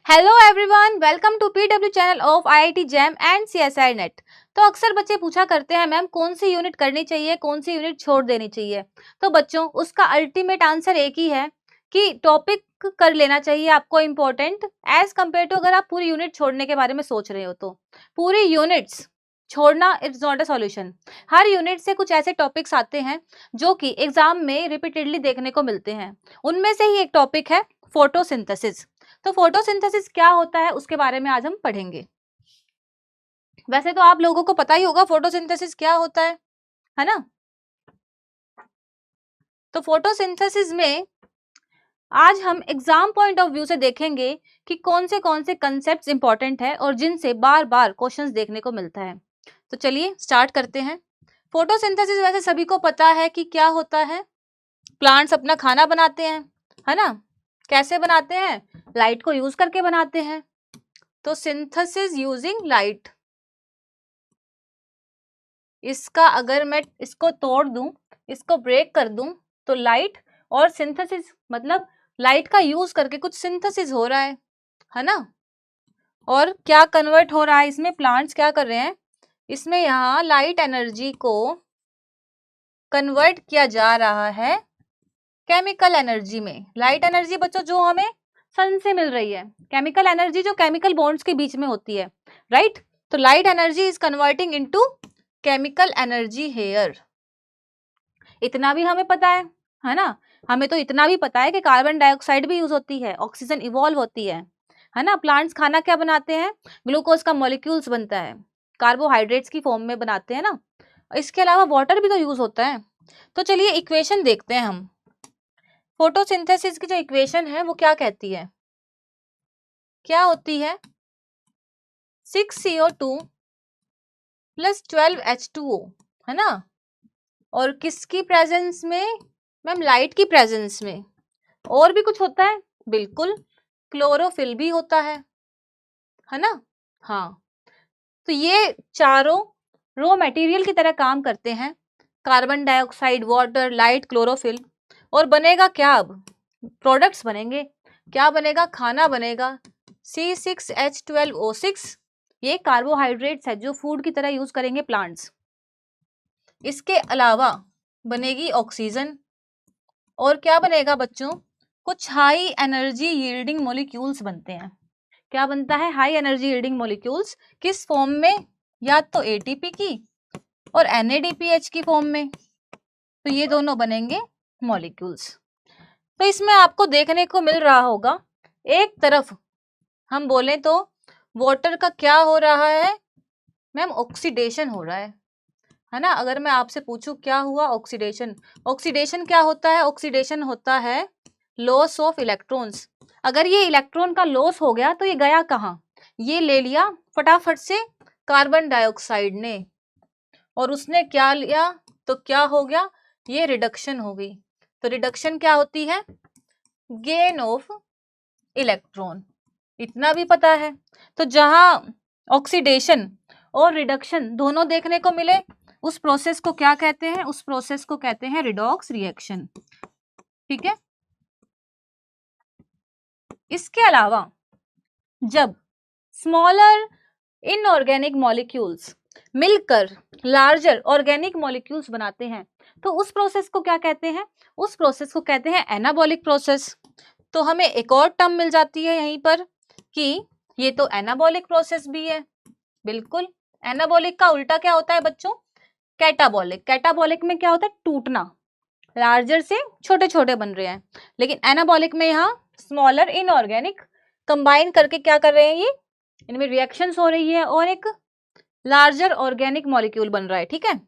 Hello everyone, welcome to PW channel of IIT JAM and CSI NET. तो अक्सर बच्चे पूछा करते हैं मैम कौन सी यूनिट करनी चाहिए, कौन सी यूनिट छोड़ देनी चाहिए। तो बच्चों उसका अल्टीमेट आंसर एक ही है कि टॉपिक कर लेना चाहिए आपको इम्पोर्टेंट एज कम्पेयर टू अगर आप पूरी यूनिट छोड़ने के बारे में सोच रहे हो। तो पूरी यूनिट्स छोड़ना it's not a solution. Her unit से कुछ ऐसे टॉपिक्स आते हैं जो कि एग्जाम में रिपीटेडली देखने को मिलते हैं। उनमें से ही एक टॉपिक है फोटोसिंथेसिस। तो फोटोसिंथेसिस क्या होता है उसके बारे में आज हम पढ़ेंगे। वैसे तो आप लोगों को पता ही होगा फोटोसिंथेसिस क्या होता है ना। तो फोटोसिंथेसिस में आज हम एग्जाम पॉइंट ऑफ व्यू से देखेंगे कि कौन से कंसेप्ट्स इंपॉर्टेंट है और जिनसे बार बार क्वेश्चंस देखने को मिलता है। तो चलिए स्टार्ट करते हैं। फोटोसिंथेसिस वैसे सभी को पता है कि क्या होता है। प्लांट्स अपना खाना बनाते हैं, है ना। कैसे बनाते हैं? लाइट को यूज करके बनाते हैं। तो सिंथेसिस यूजिंग लाइट, इसका अगर मैं इसको तोड़ दूं, इसको ब्रेक कर दूं तो लाइट और सिंथेसिस मतलब लाइट का यूज करके कुछ सिंथेसिस हो रहा है ना। और क्या कन्वर्ट हो रहा है इसमें? प्लांट्स क्या कर रहे हैं इसमें, यहाँ लाइट एनर्जी को कन्वर्ट किया जा रहा है केमिकल एनर्जी में। लाइट एनर्जी बच्चों जो हमें सन से मिल रही है, केमिकल एनर्जी जो केमिकल बॉन्ड्स के बीच में होती है, राइट। तो light energy is converting into chemical energy here. इतना भी हमें पता है ना। हमें तो इतना भी पता है कि कार्बन डाइऑक्साइड भी यूज होती है, ऑक्सीजन इवॉल्व होती है ना। प्लांट्स खाना क्या बनाते हैं? ग्लूकोज का मॉलिक्यूल्स बनता है, कार्बोहाइड्रेट्स की फॉर्म में बनाते हैं ना। इसके अलावा वाटर भी तो यूज होता है। तो चलिए इक्वेशन देखते हैं हम। फोटोसिंथेसिस की जो इक्वेशन है वो क्या कहती है? क्या होती है? 6CO2 प्लस 12H2O, है ना। और किसकी प्रेजेंस में? मैम लाइट की प्रेजेंस में। और भी कुछ होता है? बिल्कुल, क्लोरोफिल भी होता है ना। हाँ, तो ये चारों रॉ मटेरियल की तरह काम करते हैं, carbon dioxide, water, light, chlorophyll. और बनेगा क्या? अब प्रोडक्ट्स बनेंगे। क्या बनेगा? खाना बनेगा, C6H12O6। ये कार्बोहाइड्रेट्स है जो फूड की तरह यूज करेंगे प्लांट्स। इसके अलावा बनेगी ऑक्सीजन। और क्या बनेगा बच्चों? कुछ हाई एनर्जी यील्डिंग मॉलिक्यूल्स बनते हैं। क्या बनता है? High energy yielding molecules. किस फॉर्म में? या तो एटीपी की और NADPH की फॉर्म में। तो ये दोनों बनेंगे मॉलिक्यूल्स। तो इसमें आपको देखने को मिल रहा होगा, एक तरफ हम बोले तो वाटर का क्या हो रहा है मैम? ऑक्सीडेशन हो रहा है ना। अगर मैं आपसे पूछूं क्या हुआ? ऑक्सीडेशन। ऑक्सीडेशन क्या होता है? ऑक्सीडेशन होता है लॉस ऑफ इलेक्ट्रॉन्स। अगर ये इलेक्ट्रॉन का लॉस हो गया तो ये गया कहाँ? ये ले लिया फटाफट से कार्बन डाइऑक्साइड ने, और उसने क्या लिया तो क्या हो गया? ये रिडक्शन हो गई। तो रिडक्शन क्या होती है? Gain of electron. इतना भी पता है। तो जहां ऑक्सीडेशन और रिडक्शन दोनों देखने को मिले, उस प्रोसेस को क्या कहते हैं? उस प्रोसेस को कहते हैं रिडॉक्स रिएक्शन। ठीक है। इसके अलावा जब स्मॉलर इनऑर्गेनिक मॉलिक्यूल्स मिलकर लार्जर ऑर्गेनिक मॉलिक्यूल्स बनाते हैं तो उस प्रोसेस को क्या कहते हैं? उस प्रोसेस को कहते हैं एनाबॉलिक प्रोसेस। तो हमें एक और टर्म मिल जाती है यहीं पर कि ये तो एनाबॉलिक प्रोसेस भी है। बिल्कुल, एनाबॉलिक का उल्टा क्या होता है बच्चों? कैटाबॉलिक। कैटाबॉलिक में क्या होता है? टूटना, लार्जर से छोटे छोटे बन रहे हैं। लेकिन एनाबॉलिक में यहाँ स्मॉलर इनऑर्गेनिक कंबाइन करके क्या कर रहे हैं? ये इनमें रिएक्शंस हो रही है और एक लार्जर ऑर्गेनिक मॉलिक्यूल बन रहा है। ठीक है।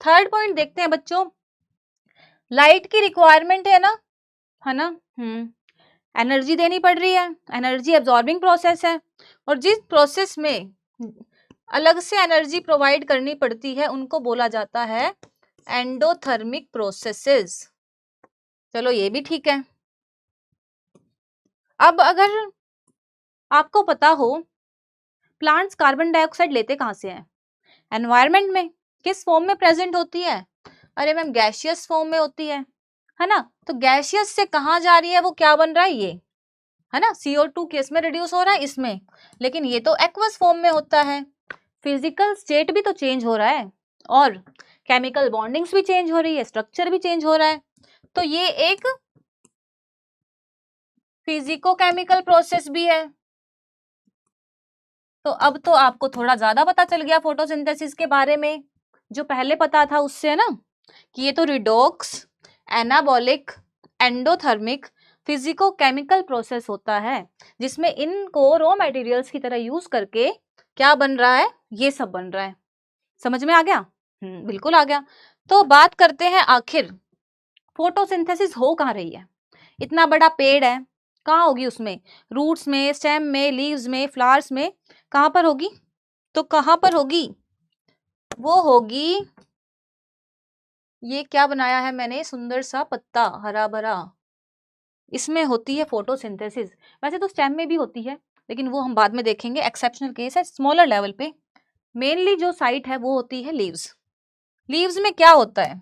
थर्ड पॉइंट देखते हैं बच्चों। लाइट की रिक्वायरमेंट है ना। एनर्जी देनी पड़ रही है, एनर्जी एब्जॉर्बिंग प्रोसेस है। और जिस प्रोसेस में अलग से एनर्जी प्रोवाइड करनी पड़ती है उनको बोला जाता है एंडोथर्मिक प्रोसेसेस। चलो ये भी ठीक है। अब अगर आपको पता हो प्लांट्स कार्बन डाइऑक्साइड लेते कहाँ से हैं? एनवायरमेंट में। किस फॉर्म में प्रेजेंट होती है? अरे मैम गैसियस फॉर्म में होती है ना। तो गैसियस से कहाँ जा रही है? वो क्या बन रहा है? ये है ना, CO2 किस में रिड्यूस हो रहा है, इसमें, लेकिन ये तो एक्वस फॉर्म में होता है। फिजिकल स्टेट भी तो चेंज हो रहा है और केमिकल बॉन्डिंग्स भी चेंज हो रही है, स्ट्रक्चर भी चेंज हो रहा है, तो ये एक फिजिको-केमिकल प्रोसेस भी है। तो अब तो आपको थोड़ा ज्यादा पता चल गया फोटोसिंथेसिस के बारे में, जो पहले पता था उससे, है ना, कि ये तो redox, anabolic, endothermic, physico chemical process होता है, जिसमें इनको रॉ मटेरियल्स की तरह यूज करके क्या बन रहा है, ये सब बन रहा है। समझ में आ गया? बिल्कुल आ गया। तो बात करते हैं आखिर फोटोसिंथेसिस हो कहाँ रही है। इतना बड़ा पेड़ है, कहाँ होगी उसमें, रूट्स में, स्टेम में, लीव्स में, फ्लावर्स में, कहाँ पर होगी? तो कहाँ पर होगी? वो होगी, ये क्या बनाया है मैंने, सुंदर सा पत्ता हरा भरा, इसमें होती है फोटोसिंथेसिस। वैसे तो स्टेम में भी होती है, लेकिन वो हम बाद में देखेंगे, एक्सेप्शनल केस है, स्मॉलर लेवल पे। मेनली जो साइट है वो होती है लीव्स। लीव्स में क्या होता है?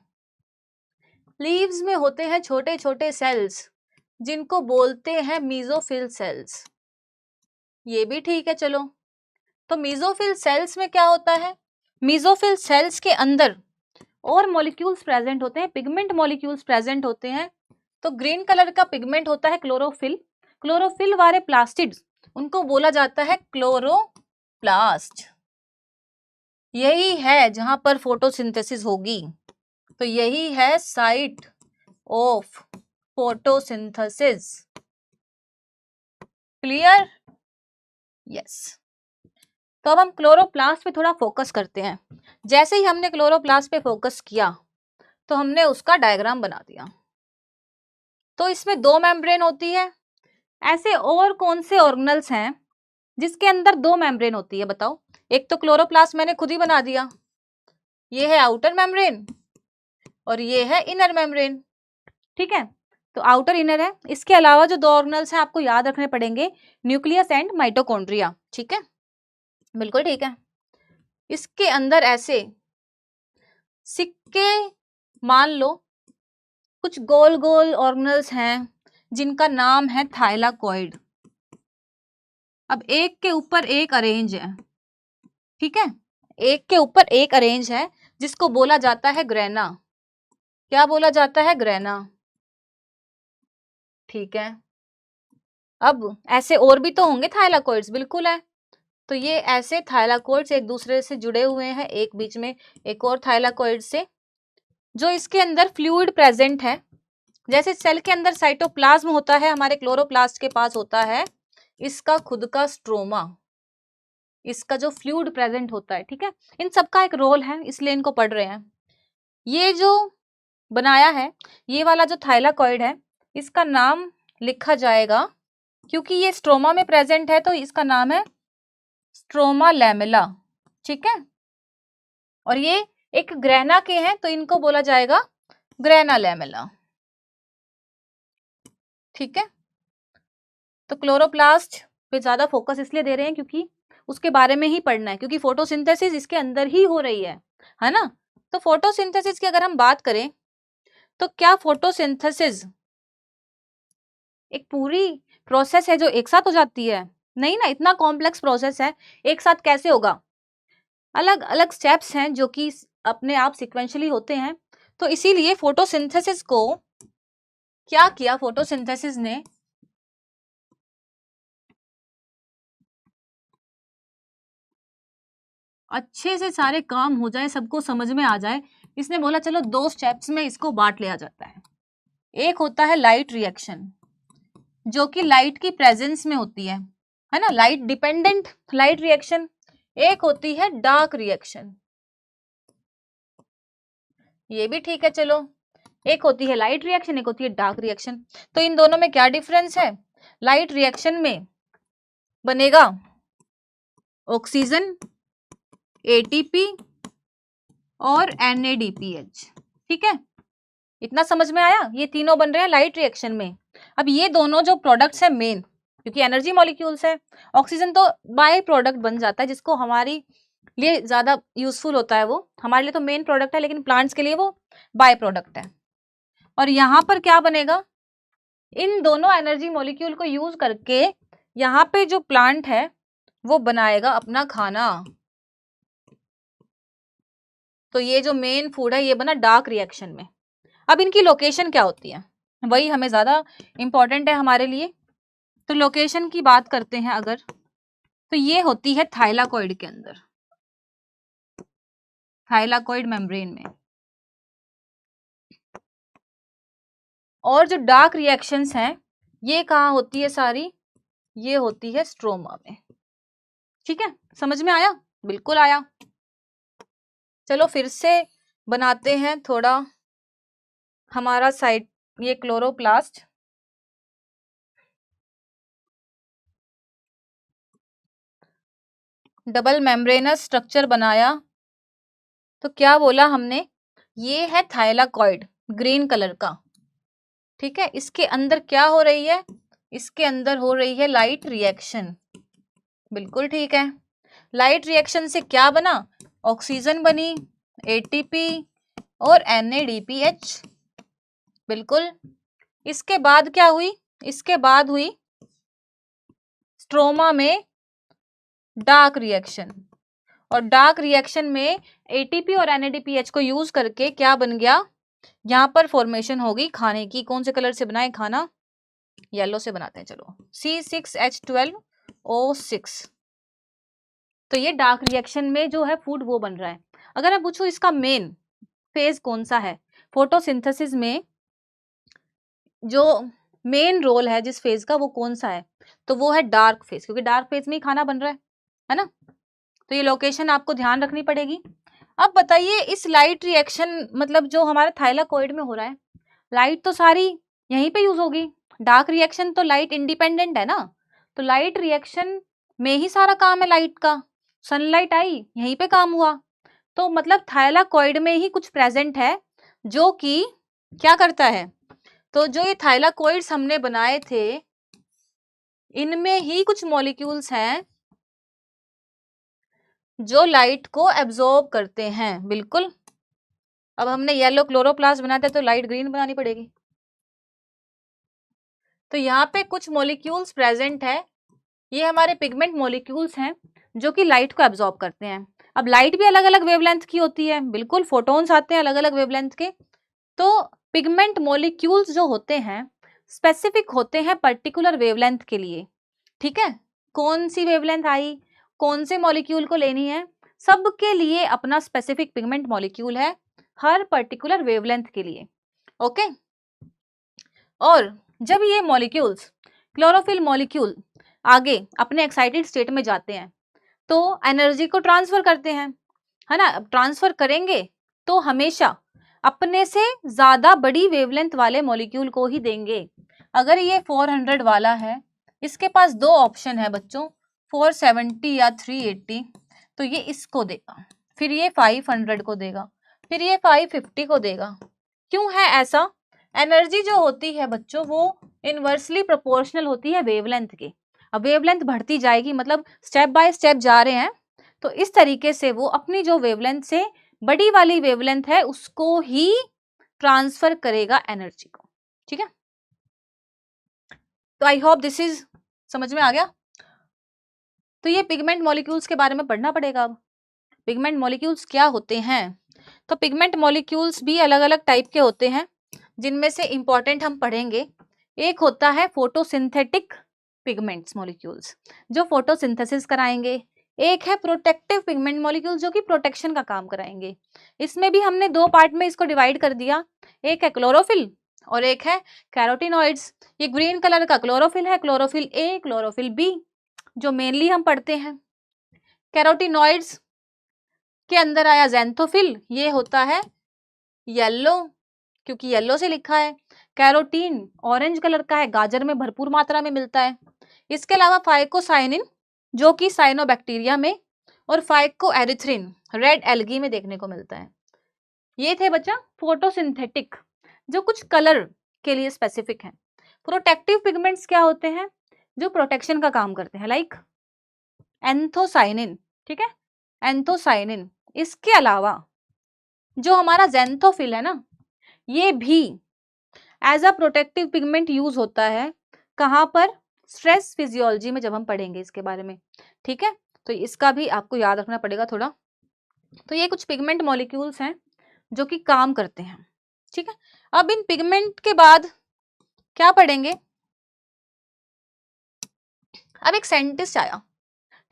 लीव्स में होते हैं छोटे छोटे सेल्स, जिनको बोलते हैं मीजोफिल सेल्स। ये भी ठीक है, चलो। तो मीजोफिल सेल्स में क्या होता है? मीजोफिल सेल्स के अंदर और मॉलिक्यूल्स प्रेजेंट होते हैं, पिगमेंट मॉलिक्यूल्स प्रेजेंट होते हैं। तो ग्रीन कलर का पिगमेंट होता है क्लोरोफिल। क्लोरोफिल वाले प्लास्टिड्स, उनको बोला जाता है क्लोरोप्लास्ट। यही है जहां पर फोटोसिंथेसिस होगी। तो यही है site of photosynthesis. Clear? Yes. तो अब हम क्लोरोप्लास्ट पे थोड़ा फोकस करते हैं। जैसे ही हमने क्लोरोप्लास्ट पे फोकस किया तो हमने उसका डायग्राम बना दिया। तो इसमें 2 मेम्ब्रेन होती है। ऐसे और कौन से ऑर्गेनल्स हैं जिसके अंदर 2 मेम्ब्रेन होती है, बताओ? एक तो क्लोरोप्लास्ट मैंने खुद ही बना दिया, ये है आउटर मेम्ब्रेन और ये है इनर मेम्ब्रेन। ठीक है, तो आउटर इनर है। इसके अलावा जो 2 ऑर्गेनल्स हैं आपको याद रखने पड़ेंगे, न्यूक्लियस एंड माइटोकॉन्ड्रिया। ठीक है, बिल्कुल ठीक है। इसके अंदर ऐसे सिक्के मान लो, कुछ गोल गोल ऑर्गेनल्स हैं जिनका नाम है थाइलाकॉइड। अब एक के ऊपर एक अरेंज है, ठीक है, एक के ऊपर एक अरेंज है, जिसको बोला जाता है ग्रेना। क्या बोला जाता है? ग्रेना। ठीक है, अब ऐसे और भी तो होंगे थाइलाकॉइड्स, बिल्कुल है। तो ये ऐसे थाइलाकॉइड्स एक दूसरे से जुड़े हुए हैं, एक बीच में एक और थाइलाकॉइड से, जो इसके अंदर फ्लूइड प्रेजेंट है। जैसे सेल के अंदर साइटोप्लाज्म होता है, हमारे क्लोरोप्लास्ट के पास होता है इसका खुद का स्ट्रोमा, इसका जो फ्लूइड प्रेजेंट होता है। ठीक है, इन सबका एक रोल है, इसलिए इनको पढ़ रहे हैं। ये जो बनाया है, ये वाला जो थाइलाकॉइड है, इसका नाम लिखा जाएगा, क्योंकि ये स्ट्रोमा में प्रेजेंट है तो इसका नाम है स्ट्रोमा लैमेला। ठीक है, और ये एक ग्रेना के हैं तो इनको बोला जाएगा ग्रेना लैमेला। ठीक है, तो क्लोरोप्लास्ट पे ज्यादा फोकस इसलिए दे रहे हैं क्योंकि उसके बारे में ही पढ़ना है, क्योंकि फोटोसिंथेसिस इसके अंदर ही हो रही है ना। तो फोटोसिंथेसिस की अगर हम बात करें तो क्या फोटोसिंथेसिस एक पूरी प्रोसेस है जो एक साथ हो जाती है? नहीं ना, इतना कॉम्प्लेक्स प्रोसेस है, एक साथ कैसे होगा? अलग अलग स्टेप्स हैं जो कि अपने आप सिक्वेंशली होते हैं। तो इसीलिए फोटोसिंथेसिस को क्या किया, फोटोसिंथेसिस ने अच्छे से सारे काम हो जाए, सबको समझ में आ जाए, इसने बोला चलो 2 स्टेप्स में इसको बांट लिया जाता है। एक होता है लाइट रिएक्शन, जो कि लाइट की प्रेजेंस में होती है ना, लाइट डिपेंडेंट लाइट रिएक्शन। एक होती है डार्क रिएक्शन, ये भी ठीक है, चलो। एक होती है लाइट रिएक्शन, एक होती है डार्क रिएक्शन। तो इन दोनों में क्या डिफरेंस है? लाइट रिएक्शन में बनेगा ऑक्सीजन, एटीपी और NADPH। ठीक है, इतना समझ में आया? ये तीनों बन रहे हैं लाइट रिएक्शन में। अब ये दोनों जो प्रोडक्ट्स हैं मेन, क्योंकि एनर्जी मॉलिक्यूल्स है, ऑक्सीजन तो बाय प्रोडक्ट बन जाता है, जिसको हमारी लिए ज्यादा यूजफुल होता है, वो हमारे लिए तो मेन प्रोडक्ट है, लेकिन प्लांट्स के लिए वो बाय प्रोडक्ट है। और यहाँ पर क्या बनेगा? इन दोनों एनर्जी मॉलिक्यूल को यूज करके यहाँ पे जो प्लांट है वो बनाएगा अपना खाना। तो ये जो मेन फूड है ये बना डार्क रिएक्शन में। अब इनकी लोकेशन क्या होती है, वही हमें ज्यादा इंपॉर्टेंट है हमारे लिए। तो लोकेशन की बात करते हैं अगर, तो ये होती है थाइलाकॉइड के अंदर, थाइलाकॉइड मेम्ब्रेन में। और जो डार्क रिएक्शंस हैं ये कहाँ होती है सारी, ये होती है स्ट्रोमा में। ठीक है, समझ में आया? बिल्कुल आया। चलो फिर से बनाते हैं थोड़ा हमारा साइड, ये क्लोरोप्लास्ट। डबल मेम्ब्रेनस स्ट्रक्चर बनाया तो क्या बोला हमने, ये है थाइलाकॉइड ग्रीन कलर का। ठीक है, इसके अंदर क्या हो रही है, इसके अंदर हो रही है लाइट रिएक्शन। बिल्कुल ठीक है, लाइट रिएक्शन से क्या बना, ऑक्सीजन बनी, एटीपी और NADPH। बिल्कुल। इसके बाद क्या हुई, इसके बाद हुई स्ट्रोमा में डार्क रिएक्शन। और डार्क रिएक्शन में ATP और NADPH को यूज करके क्या बन गया, यहाँ पर फॉर्मेशन होगी खाने की। कौन से कलर से बनाए खाना, येलो से बनाते हैं। चलो C6H12O6। तो ये डार्क रिएक्शन में जो है फूड वो बन रहा है। अगर मैं पूछूं इसका मेन फेज कौन सा है, फोटोसिंथेसिस में जो मेन रोल है जिस फेज का वो कौन सा है, तो वो है डार्क फेज, क्योंकि डार्क फेज में ही खाना बन रहा है ना। तो ये लोकेशन आपको ध्यान रखनी पड़ेगी। अब बताइए इस लाइट रिएक्शन मतलब जो हमारे थाइलाकॉइड में हो रहा है, लाइट तो सारी यहीं पे यूज होगी। डार्क रिएक्शन तो लाइट इंडिपेंडेंट है ना, तो लाइट रिएक्शन में ही सारा काम है लाइट का। सनलाइट आई यहीं पे काम हुआ, तो मतलब थाइलाकॉइड में ही कुछ प्रेजेंट है जो कि क्या करता है, तो जो ये थाइलाकॉइड्स हमने बनाए थे इनमें ही कुछ मॉलिक्यूल्स हैं जो लाइट को एब्जॉर्ब करते हैं। बिल्कुल। अब हमने येलो क्लोरोप्लास्ट बनाते तो लाइट ग्रीन बनानी पड़ेगी। तो यहाँ पे कुछ मॉलिक्यूल्स प्रेजेंट है, ये हमारे पिगमेंट मॉलिक्यूल्स हैं जो कि लाइट को एब्जॉर्ब करते हैं। अब लाइट भी अलग अलग वेवलेंथ की होती है, बिल्कुल, फोटोन्स आते हैं अलग अलग वेवलेंथ के। तो पिगमेंट मॉलिक्यूल्स जो होते हैं स्पेसिफिक होते हैं पर्टिकुलर वेवलेंथ के लिए। ठीक है, कौन सी वेवलेंथ आई, कौन से मॉलिक्यूल को लेनी है, सबके लिए अपना स्पेसिफिक पिगमेंट मॉलिक्यूल है हर पर्टिकुलर वेवलेंथ के लिए। ओके। और जब ये मॉलिक्यूल्स क्लोरोफिल मॉलिक्यूल आगे अपने एक्साइटेड स्टेट में जाते हैं तो एनर्जी को ट्रांसफर करते हैं, है ना। अब ट्रांसफर करेंगे तो हमेशा अपने से ज्यादा बड़ी वेवलेंथ वाले मॉलिक्यूल को ही देंगे। अगर ये 400 वाला है, इसके पास दो ऑप्शन है बच्चों, 470 या 380, तो ये इसको देगा, फिर ये 500 को देगा, फिर ये 550 को देगा। क्यों है ऐसा, एनर्जी जो होती है बच्चों वो इनवर्सली प्रोपोर्शनल होती है वेवलेंथ के। अब वेवलेंथ बढ़ती जाएगी, मतलब स्टेप बाय स्टेप जा रहे हैं, तो इस तरीके से वो अपनी जो वेवलेंथ से बड़ी वाली वेवलेंथ है उसको ही ट्रांसफर करेगा एनर्जी को। ठीक है, तो आई होप दिस इज समझ में आ गया। तो ये पिगमेंट मॉलिक्यूल्स के बारे में पढ़ना पड़ेगा। अब पिगमेंट मॉलिक्यूल्स क्या होते हैं, तो पिगमेंट मॉलिक्यूल्स भी अलग अलग टाइप के होते हैं, जिनमें से इंपॉर्टेंट हम पढ़ेंगे। एक होता है फोटोसिंथेटिक पिगमेंट्स मॉलिक्यूल्स जो फोटोसिंथेसिस कराएंगे। एक है प्रोटेक्टिव पिगमेंट मॉलिक्यूल्स जो कि प्रोटेक्शन का काम कराएंगे। इसमें भी हमने दो पार्ट में इसको डिवाइड कर दिया, एक है क्लोरोफिल और एक है कैरोटिनॉइड्स। ये ग्रीन कलर का क्लोरोफिल है, क्लोरोफिल ए, क्लोरोफिल बी, जो मेनली हम पढ़ते हैं। कैरोटिनॉइड्स के अंदर आया ज़ैंथोफिल, ये होता है येलो, क्योंकि येलो से लिखा है। कैरोटीन ऑरेंज कलर का है, गाजर में भरपूर मात्रा में मिलता है। इसके अलावा फाइकोसाइनिन जो कि साइनोबैक्टीरिया में, और फाइकोएरिथ्रिन रेड एल्गी में देखने को मिलता है। ये थे बच्चा फोटोसिंथेटिक जो कुछ कलर के लिए स्पेसिफिक हैं। प्रोटेक्टिव पिगमेंट्स क्या होते हैं, जो प्रोटेक्शन का काम करते हैं, लाइक एंथोसाइनिन। ठीक है, एंथोसाइनिन। इसके अलावा जो हमारा ज़ैंथोफिल है ना, ये भी as a protective pigment use होता है कहाँ पर, स्ट्रेस फिजियोलॉजी में जब हम पढ़ेंगे इसके बारे में, ठीक है। तो इसका भी आपको याद रखना पड़ेगा थोड़ा। तो ये कुछ पिगमेंट मॉलिक्यूल्स हैं जो कि काम करते हैं, ठीक है। अब इन पिगमेंट के बाद क्या पढ़ेंगे, अब एक साइंटिस्ट आया,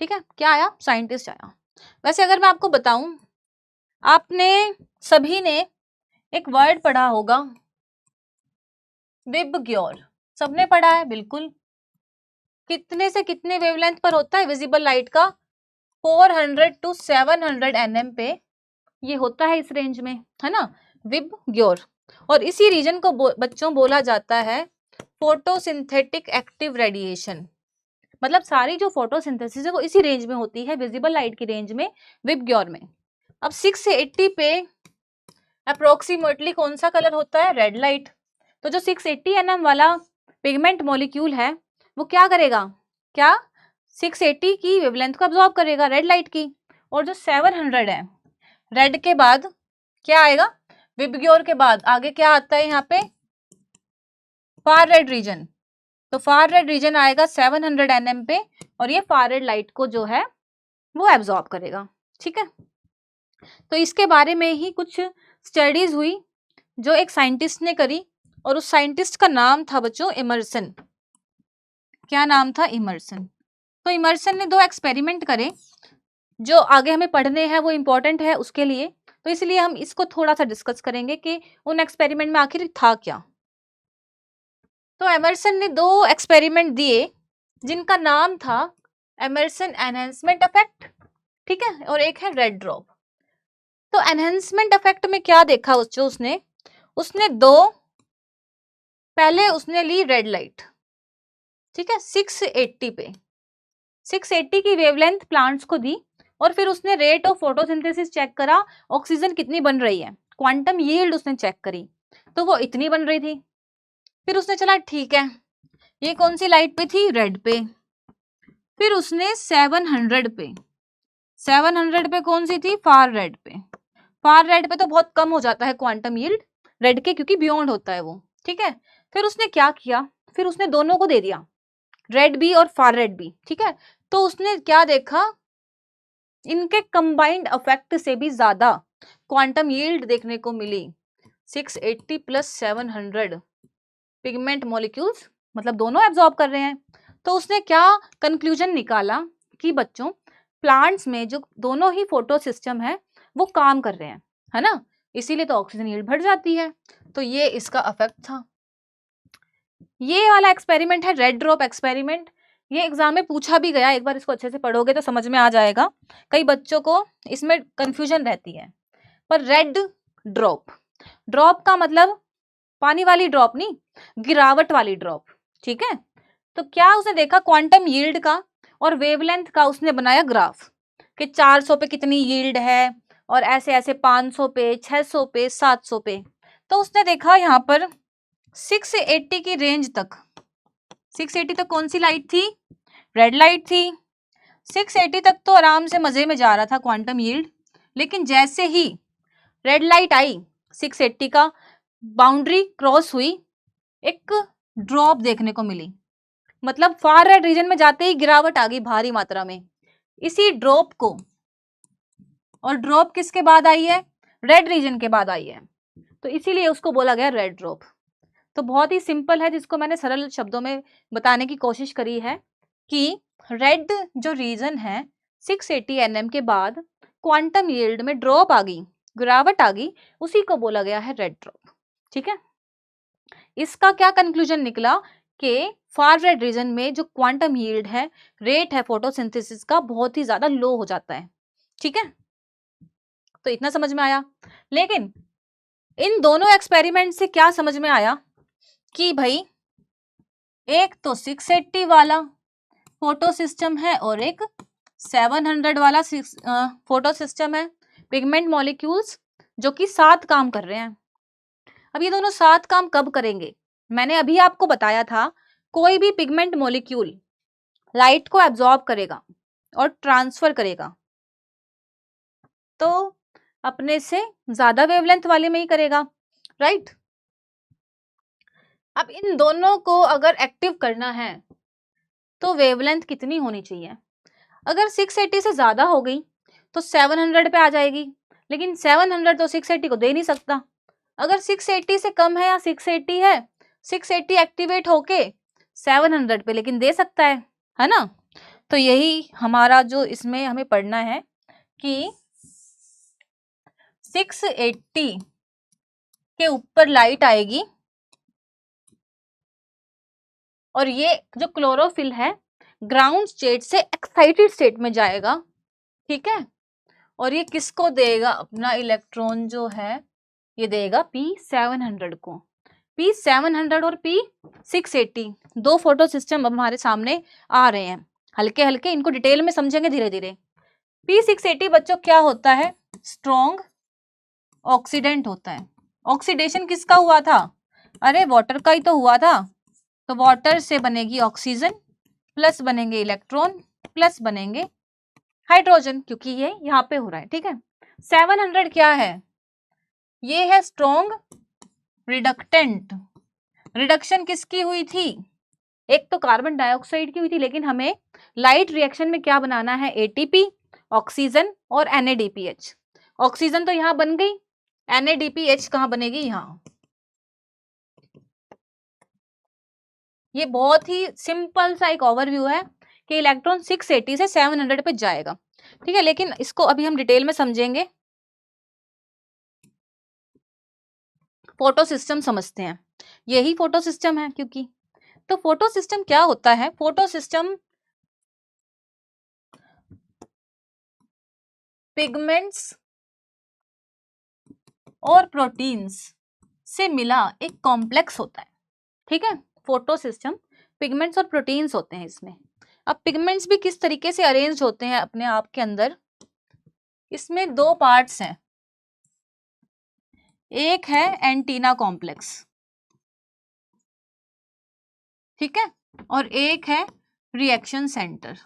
ठीक है। क्या आया, साइंटिस्ट आया। वैसे अगर मैं आपको बताऊं, आपने सभी ने एक वर्ड पढ़ा होगा, विबग्योर, सबने पढ़ा है बिल्कुल। कितने से कितने वेवलेंथ पर होता है विजिबल लाइट का, 400 to 700 nm पे ये होता है, इस रेंज में, है ना, विबग्योर। और इसी रीजन को बच्चों बोला जाता है फोटोसिंथेटिक एक्टिव रेडिएशन। मतलब सारी जो फोटोसिंथेसिस है वो इसी रेंज में होती है, विजिबल लाइट की रेंज में, विबग्योर में। अब 6 से 80 पे अप्रोक्सीमेटली कौन सा कलर होता है, रेड लाइट। तो जो 680 nm वाला पिगमेंट मॉलिक्यूल है वो क्या करेगा, क्या 680 की वेवलेंथ को अब्सॉर्ब करेगा, रेड लाइट की। और जो 700 है, रेड के बाद क्या आएगा, विबग्योर के बाद आगे क्या आता है यहाँ पे, फार रेड रीजन। तो फार रेड रीजन आएगा 700 nm पे, और ये फार रेड लाइट को जो है वो एब्जॉर्ब करेगा, ठीक है। तो इसके बारे में ही कुछ स्टडीज हुई जो एक साइंटिस्ट ने करी, और उस साइंटिस्ट का नाम था बच्चों इमर्सन। क्या नाम था, इमर्सन। तो इमर्सन ने 2 एक्सपेरिमेंट करे जो आगे हमें पढ़ने हैं, वो इंपॉर्टेंट है उसके लिए। तो इसलिए हम इसको थोड़ा सा डिस्कस करेंगे कि उन एक्सपेरिमेंट में आखिर था क्या। तो एमर्सन ने 2 एक्सपेरिमेंट दिए जिनका नाम था एमर्सन एनहेंसमेंट इफेक्ट, ठीक है, और एक है रेड ड्रॉप। तो एनहेंसमेंट इफेक्ट में क्या देखा उसने उसने 2, पहले उसने ली रेड लाइट, ठीक है, 680 पे, 680 की वेवलेंथ प्लांट्स को दी, और फिर उसने रेट ऑफ फोटोसिंथेसिस चेक करा, ऑक्सीजन कितनी बन रही है, क्वांटम यील्ड उसने चेक करी, तो वो इतनी बन रही थी। फिर उसने चला ठीक है, ये कौन सी लाइट पे थी, रेड पे। फिर उसने 700 पे, 700 पे कौन सी थी, फार रेड पे। फार रेड पे तो बहुत कम हो जाता है क्वांटम यील्ड रेड के, क्योंकि बियॉन्ड होता है वो, ठीक है। फिर उसने क्या किया, फिर उसने दोनों को दे दिया, रेड भी और फार रेड भी, ठीक है। तो उसने क्या देखा, इनके कंबाइंड इफेक्ट से भी ज्यादा क्वांटम यील्ड देखने को मिली, 680 प्लस 700 पिगमेंट मॉलिक्यूल्स, मतलब दोनों एब्जॉर्ब कर रहे हैं। तो उसने क्या कंक्लूजन निकाला कि बच्चों प्लांट्स में जो दोनों ही फोटो सिस्टम है वो काम कर रहे हैं, है ना, इसीलिए तो ऑक्सीजन यील्ड बढ़ जाती है। तो ये इसका इफेक्ट था। ये वाला एक्सपेरिमेंट है रेड ड्रॉप एक्सपेरिमेंट। ये एग्जाम में पूछा भी गया, एक बार इसको अच्छे से पढ़ोगे तो समझ में आ जाएगा। कई बच्चों को इसमें कंफ्यूजन रहती है। पर रेड ड्रॉप, ड्रॉप का मतलब पानी वाली ड्रॉप नहीं, गिरावट वाली ड्रॉप, ठीक है। तो क्या उसने देखा, क्वांटम यील्ड का और वेवलेंथ का उसने बनाया ग्राफ कि 400 पे कितनी यील्ड है, और ऐसे ऐसे 500 पे, 600 पे, 700 पे। तो उसने देखा यहाँ पर 680 की रेंज तक, 680 तक कौन सी लाइट थी, रेड लाइट थी। 680 तक तो आराम से मजे में जा रहा था क्वांटम यील्ड, लेकिन जैसे ही रेड लाइट आई 680 का बाउंड्री क्रॉस हुई, एक ड्रॉप देखने को मिली। मतलब फार रेड रीजन में जाते ही गिरावट आ गई भारी मात्रा में। इसी ड्रॉप को, और ड्रॉप किसके बाद आई है, रेड रीजन के बाद आई है, तो इसीलिए उसको बोला गया रेड ड्रॉप। तो बहुत ही सिंपल है, जिसको मैंने सरल शब्दों में बताने की कोशिश करी है कि रेड जो रीजन है 680 nm के बाद क्वांटम यील्ड में ड्रॉप आ गई, गिरावट आ गई, उसी को बोला गया है रेड ड्रॉप, ठीक है। इसका क्या कंक्लूजन निकला कि फार रेड रीजन में जो क्वांटम यील्ड है, रेट है फोटोसिंथेसिस का, बहुत ही ज्यादा लो हो जाता है, ठीक है। तो इतना समझ में आया। लेकिन इन दोनों एक्सपेरिमेंट से क्या समझ में आया कि भाई एक तो 680 वाला फोटो सिस्टम है और एक 700 वाला फोटो सिस्टम है, पिगमेंट मॉलिक्यूल्स जो कि साथ काम कर रहे हैं। अब ये दोनों साथ काम कब करेंगे, मैंने अभी आपको बताया था, कोई भी पिगमेंट मॉलिक्यूल लाइट को एब्जॉर्ब करेगा और ट्रांसफर करेगा तो अपने से ज्यादा वेवलेंथ वाले में ही करेगा, राइट। अब इन दोनों को अगर एक्टिव करना है तो वेवलेंथ कितनी होनी चाहिए? अगर 680 से ज्यादा हो गई तो 700 पे आ जाएगी, लेकिन 700 तो 680 को दे नहीं सकता। अगर 680 से कम है या 680 है, 680 एक्टिवेट होके 700 पे लेकिन दे सकता है ना। तो यही हमारा जो इसमें हमें पढ़ना है कि 680 के ऊपर लाइट आएगी और ये जो क्लोरोफिल है ग्राउंड स्टेट से एक्साइटेड स्टेट में जाएगा, ठीक है। और ये किसको देगा? अपना इलेक्ट्रॉन जो है ये देगा P700 को। P700 और P680 दो फोटो सिस्टम अब हमारे सामने आ रहे हैं, हल्के हल्के इनको डिटेल में समझेंगे धीरे धीरे। P680 बच्चों क्या होता है? स्ट्रॉन्ग ऑक्सीडेंट होता है। ऑक्सीडेशन किसका हुआ था? अरे वाटर का ही तो हुआ था। तो वाटर से बनेगी ऑक्सीजन, प्लस बनेंगे इलेक्ट्रॉन, प्लस बनेंगे हाइड्रोजन, क्योंकि ये यहाँ पे हो रहा है, ठीक है। 700 क्या है? ये है स्ट्रॉन्ग रिडक्टेंट। रिडक्शन किसकी हुई थी? एक तो कार्बन डाइऑक्साइड की हुई थी, लेकिन हमें लाइट रिएक्शन में क्या बनाना है? एटीपी, ऑक्सीजन और NADPH। ऑक्सीजन तो यहाँ बन गई, NADPH कहाँ बनेगी? यहाँ। ये बहुत ही सिंपल सा एक ओवरव्यू है कि इलेक्ट्रॉन 680 से 700 पे जाएगा, ठीक है। लेकिन इसको अभी हम डिटेल में समझेंगे। फोटो सिस्टम समझते हैं, यही फोटो सिस्टम है क्योंकि। तो फोटो सिस्टम क्या होता है? फोटो सिस्टम पिगमेंट्स और प्रोटीन्स से मिला एक कॉम्प्लेक्स होता है, ठीक है। फोटो सिस्टम पिगमेंट्स और प्रोटीन्स होते हैं इसमें। अब पिगमेंट्स भी किस तरीके से अरेंज होते हैं अपने आप के अंदर? इसमें दो पार्ट्स हैं, एक है एंटीना कॉम्प्लेक्स, ठीक है, और एक है रिएक्शन सेंटर।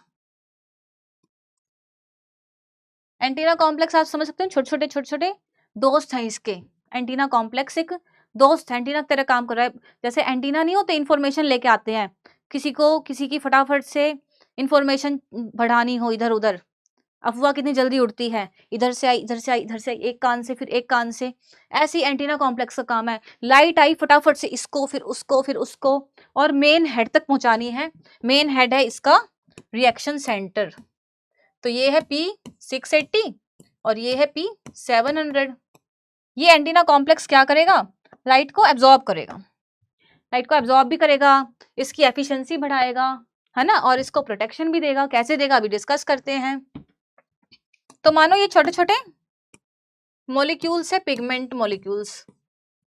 एंटीना कॉम्प्लेक्स आप समझ सकते हैं, छोटे छोटे दोस्त हैं इसके। एंटीना कॉम्प्लेक्स एक दोस्त है, एंटीना तेरा काम कर रहा है। जैसे एंटीना नहीं होते, इंफॉर्मेशन लेके आते हैं, किसी की फटाफट से इंफॉर्मेशन बढ़ानी हो, इधर उधर अफवाह कितनी जल्दी उड़ती है, इधर से आई इधर से आई इधर से आई, एक कान से फिर एक कान से। ऐसी एंटीना कॉम्प्लेक्स का काम है। लाइट आई फटाफट से इसको फिर उसको फिर उसको और मेन हेड तक पहुंचानी है। मेन हेड है इसका रिएक्शन सेंटर। तो ये है P680 और ये है P700। ये एंटीना कॉम्प्लेक्स क्या करेगा? लाइट को एब्जॉर्ब करेगा, लाइट को एब्जॉर्ब भी करेगा, इसकी एफिशिएंसी बढ़ाएगा, है ना, और इसको प्रोटेक्शन भी देगा। कैसे देगा अभी डिस्कस करते हैं। तो मानो ये छोटे छोटे मॉलिक्यूल्स है, पिगमेंट मॉलिक्यूल्स,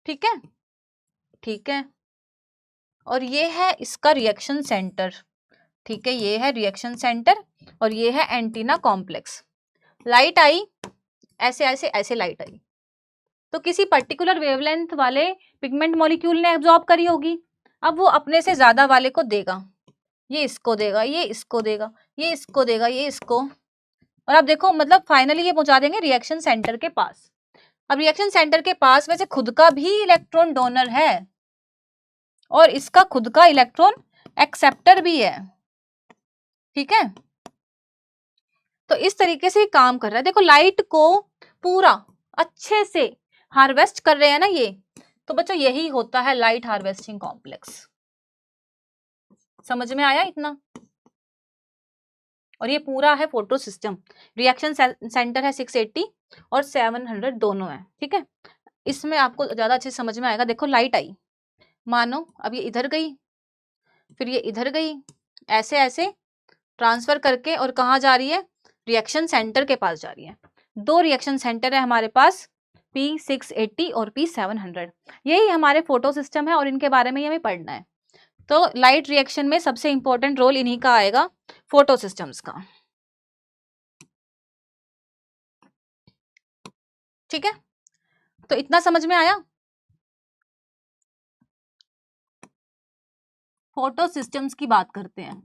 ठीक है, ठीक है। और ये है इसका रिएक्शन सेंटर, ठीक है, ये है रिएक्शन सेंटर और ये है एंटीना कॉम्प्लेक्स। लाइट आई, ऐसे ऐसे ऐसे लाइट आई, तो किसी पर्टिकुलर वेवलेंथ वाले पिगमेंट मॉलिक्यूल ने एब्जॉर्ब करी होगी। अब वो अपने से ज्यादा वाले को देगा, ये इसको देगा, ये इसको देगा, ये इसको देगा, ये इसको, और अब देखो मतलब फाइनली ये पहुंचा देंगे रिएक्शन सेंटर के पास। अब रिएक्शन सेंटर के पास वैसे खुद का भी इलेक्ट्रॉन डोनर है और इसका खुद का इलेक्ट्रॉन एक्सेप्टर भी है, ठीक है। तो इस तरीके से काम कर रहा है। देखो लाइट को पूरा अच्छे से हार्वेस्ट कर रहे हैं ना ये, तो बच्चों यही होता है लाइट हार्वेस्टिंग कॉम्प्लेक्स। समझ में आया इतना? और ये पूरा है फोटो सिस्टम। रिएक्शन सेंटर है 680 और 700 दोनों है, ठीक है। इसमें आपको ज्यादा अच्छे से समझ में आएगा। देखो लाइट आई, मानो अब ये इधर गई, फिर ये इधर गई, ऐसे ऐसे ट्रांसफर करके और कहाँ जा रही है? रिएक्शन सेंटर के पास जा रही है। दो रिएक्शन सेंटर है हमारे पास, P680 और P700। यही हमारे फोटो सिस्टम है और इनके बारे में हमें पढ़ना है। तो लाइट रिएक्शन में सबसे इंपॉर्टेंट रोल इन्हीं का आएगा, फोटो सिस्टम्स का, ठीक है। तो इतना समझ में आया। फोटो सिस्टम्स की बात करते हैं।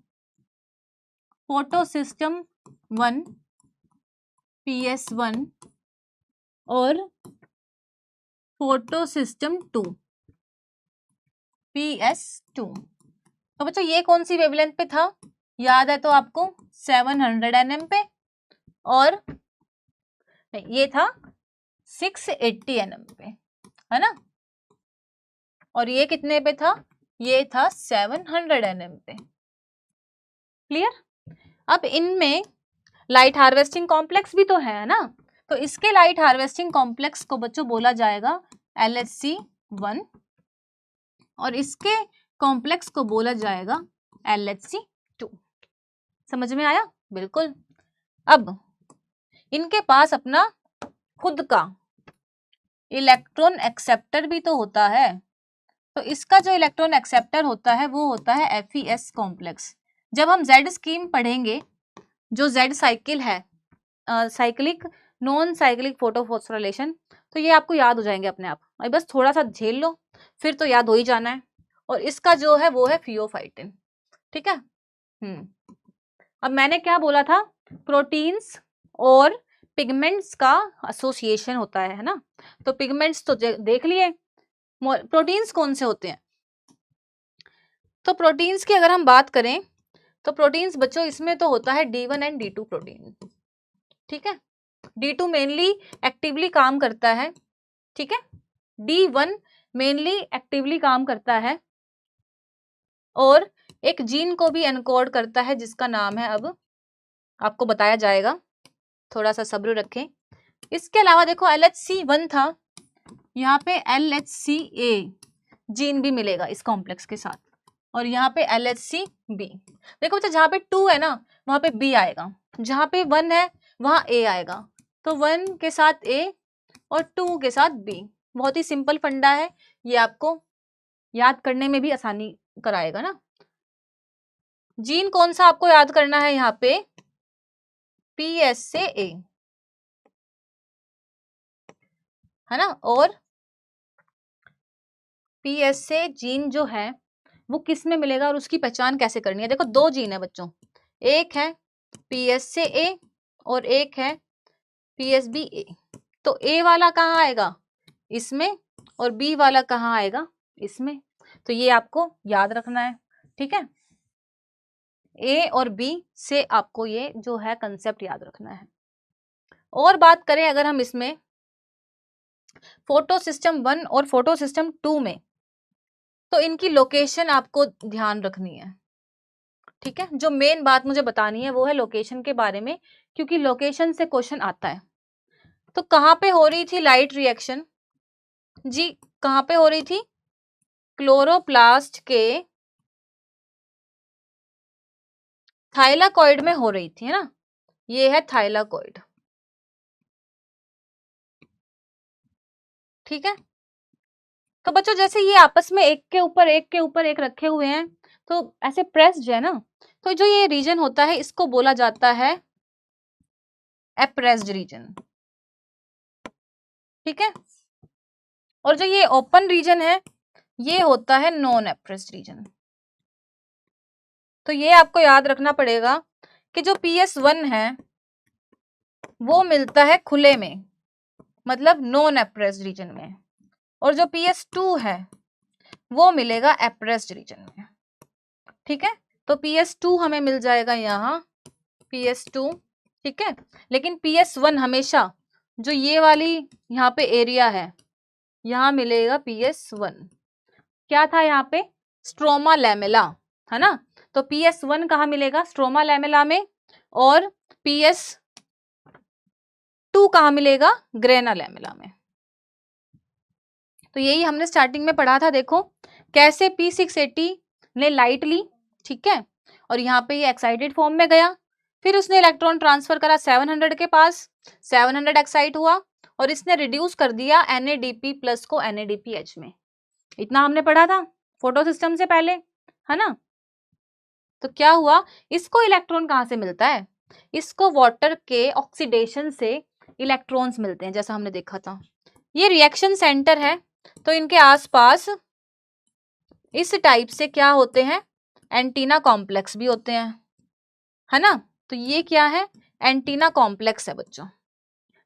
फोटो सिस्टम 1, PS1 और फोटो सिस्टम 2, PS2। तो बच्चों ये कौन सी वेवलेंथ पे था, याद है तो आपको 700 nm पे, और नहीं ये था 680 nm पे, है ना, और ये कितने पे था, ये था 700 nm पे। क्लियर। अब इनमें लाइट हार्वेस्टिंग कॉम्प्लेक्स भी तो है ना, तो इसके लाइट हार्वेस्टिंग कॉम्प्लेक्स को बच्चों बोला जाएगा LHC1 और इसके कॉम्प्लेक्स को बोला जाएगा LHC2। समझ में आया? बिल्कुल। अब इनके पास अपना खुद का इलेक्ट्रॉन एक्सेप्टर भी तो होता है, तो इसका जो इलेक्ट्रॉन एक्सेप्टर होता है वो होता है FeS कॉम्प्लेक्स। जब हम Z स्कीम पढ़ेंगे, जो Z साइकिल है, साइक्लिक नॉन साइक्लिक फोटोफॉस्फोराइलेशन, तो ये आपको याद हो जाएंगे अपने आप, और बस थोड़ा सा झेल लो फिर तो याद हो ही जाना है। और इसका जो है वो है फियोफाइटिन। ठीक है। अब मैंने क्या बोला था, प्रोटीन्स और पिगमेंट्स का एसोसिएशन होता है ना, तो पिगमेंट्स तो देख लिए, प्रोटीन्स कौन से होते हैं, तो प्रोटीन्स की अगर हम बात करें तो प्रोटीन्स बच्चों इसमें तो होता है D1 एंड D2 प्रोटीन। ठीक है, D2 मेनली एक्टिवली काम करता है, ठीक है, D1 मेनली एक्टिवली काम करता है और एक जीन को भी एनकोड करता है जिसका नाम है, अब आपको बताया जाएगा, थोड़ा सा सब्र रखें। इसके अलावा देखो LHC1 था, यहाँ पे LHCA जीन भी मिलेगा इस कॉम्प्लेक्स के साथ, और यहाँ पे LHCB। देखो बच्चा जहाँ पे 2 है ना वहाँ पे B आएगा, जहाँ पे 1 है वहाँ A आएगा, तो 1 के साथ A और 2 के साथ B। बहुत ही सिंपल फंडा है, ये आपको याद करने में भी आसानी कराएगा ना। जीन कौन सा आपको याद करना है, यहाँ पे PS से A, है ना, और PS से जीन जो है वो किस में मिलेगा और उसकी पहचान कैसे करनी है। देखो 2 जीन है बच्चों, एक है PS से A और एक है PSBA। तो A वाला कहाँ आएगा, इसमें, और B वाला कहाँ आएगा, इसमें। तो ये आपको याद रखना है। ठीक है, A और B से आपको ये जो है कंसेप्ट याद रखना है। और बात करें अगर हम इसमें फोटो सिस्टम 1 और फोटो सिस्टम 2 में, तो इनकी लोकेशन आपको ध्यान रखनी है। ठीक है, जो मेन बात मुझे बतानी है वो है लोकेशन के बारे में, क्योंकि लोकेशन से क्वेश्चन आता है। तो कहाँ पे हो रही थी लाइट रिएक्शन जी, कहाँ पे हो रही थी, क्लोरोप्लास्ट के थाइलाकॉइड में हो रही थी, है ना, ये है थाइलाकॉइड। ठीक है, तो बच्चों जैसे ये आपस में एक के ऊपर एक के ऊपर एक रखे हुए हैं, तो ऐसे प्रेस्ड है ना, तो जो ये रीजन होता है इसको बोला जाता है एप्रेस्ड रीजन। ठीक है, और जो ये ओपन रीजन है ये होता है नॉन एप्रेस्ड रीजन। तो ये आपको याद रखना पड़ेगा कि जो PS1 है वो मिलता है खुले में, मतलब नॉन एप्रेस्ड रीजन में, और जो PS2 है वो मिलेगा एप्रेस्ड रीजन में। ठीक है, तो PS2 हमें मिल जाएगा यहाँ, PS2। ठीक है, लेकिन PS1 हमेशा जो ये वाली यहाँ पे एरिया है यहाँ मिलेगा PS1। क्या था यहाँ पे, स्ट्रोमा लैमेला, है ना, तो PS1 कहाँ मिलेगा, स्ट्रोमा लैमेला में, और PS2 कहाँ मिलेगा, ग्रेना लैमेला में। तो यही हमने स्टार्टिंग में पढ़ा था, देखो कैसे P680 ने लाइट ली, ठीक है, और यहाँ पे ये एक्साइटेड फॉर्म में गया, फिर उसने इलेक्ट्रॉन ट्रांसफर करा 700 के पास, 700 एक्साइट हुआ और इसने रिड्यूस कर दिया NADP प्लस को NADPH में। इतना हमने पढ़ा था फोटो सिस्टम से पहले, है ना। तो क्या हुआ, इसको इलेक्ट्रॉन कहाँ से मिलता है, इसको वाटर के ऑक्सीडेशन से इलेक्ट्रॉन्स मिलते हैं, जैसा हमने देखा था। ये रिएक्शन सेंटर है, तो इनके आसपास इस टाइप से क्या होते हैं, एंटीना कॉम्प्लेक्स भी होते हैं, है ना। तो ये क्या है, एंटीना कॉम्प्लेक्स है बच्चों।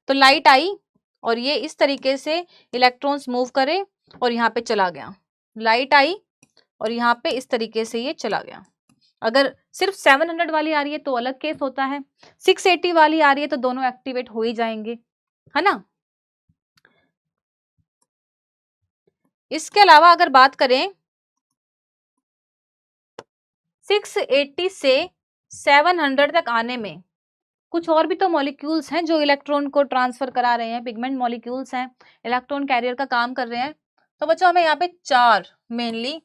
तो लाइट आई और ये इस तरीके से इलेक्ट्रॉन्स मूव करे और यहाँ पे चला गया, लाइट आई और यहाँ पे इस तरीके से ये चला गया। अगर सिर्फ 700 वाली आ रही है तो अलग केस होता है, 680 वाली आ रही है तो दोनों एक्टिवेट हो ही जाएंगे, है ना। इसके अलावा अगर बात करें 680 से 700 तक आने में कुछ और भी तो मॉलिक्यूल्स हैं जो इलेक्ट्रॉन को ट्रांसफर करा रहे हैं, पिगमेंट मॉलिक्यूल्स हैं, इलेक्ट्रॉन कैरियर का काम कर रहे हैं। तो बच्चों हमें यहाँ पे 4 मेनली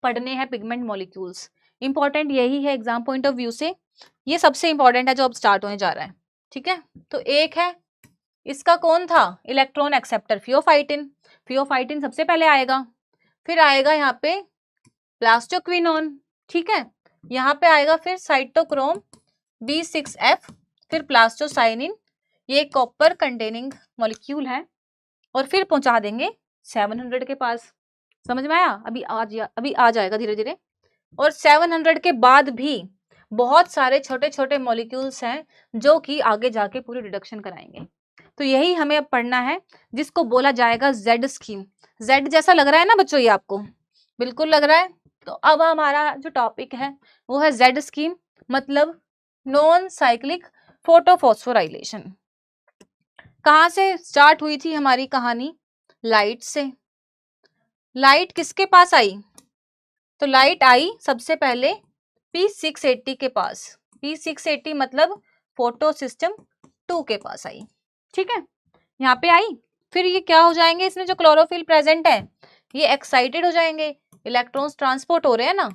पढ़ने हैं पिगमेंट मॉलिक्यूल्स। इंपॉर्टेंट यही है एग्जाम पॉइंट ऑफ व्यू से, ये सबसे इंपॉर्टेंट है जो अब स्टार्ट होने जा रहा है, ठीक है। तो एक है इसका कौन था, इलेक्ट्रॉन एक्सेप्टर फियोफाइटिन, फियोफाइटिन सबसे पहले आएगा, फिर आएगा यहाँ पे प्लास्टोक्विनोन, ठीक है, यहाँ पे आएगा फिर साइटोक्रोम B6F, फिर प्लास्टोसाइनिन, ये कॉपर कंटेनिंग मॉलिक्यूल है, और फिर पहुंचा देंगे 700 के पास। समझ में आया, अभी आ जाएगा धीरे धीरे। और 700 के बाद भी बहुत सारे छोटे छोटे मॉलिक्यूल्स हैं जो कि आगे जाके पूरी रिडक्शन कराएंगे। तो यही हमें अब पढ़ना है, जिसको बोला जाएगा जेड स्कीम। जेड जैसा लग रहा है ना बच्चों, ये आपको बिल्कुल लग रहा है। तो अब हमारा जो टॉपिक है वो है जेड स्कीम, मतलब नॉन साइक्लिक फोटोफॉस्फोराइलेशन। कहाँ से स्टार्ट हुई थी हमारी कहानी, लाइट से। लाइट किसके पास आई, तो लाइट आई सबसे पहले P680 के पास, P680 मतलब फोटो सिस्टम 2 के पास आई, ठीक है, यहाँ पे आई। फिर ये क्या हो जाएंगे, इसमें जो क्लोरोफिल प्रेजेंट है ये एक्साइटेड हो जाएंगे, इलेक्ट्रॉन्स ट्रांसपोर्ट हो रहे हैं ना,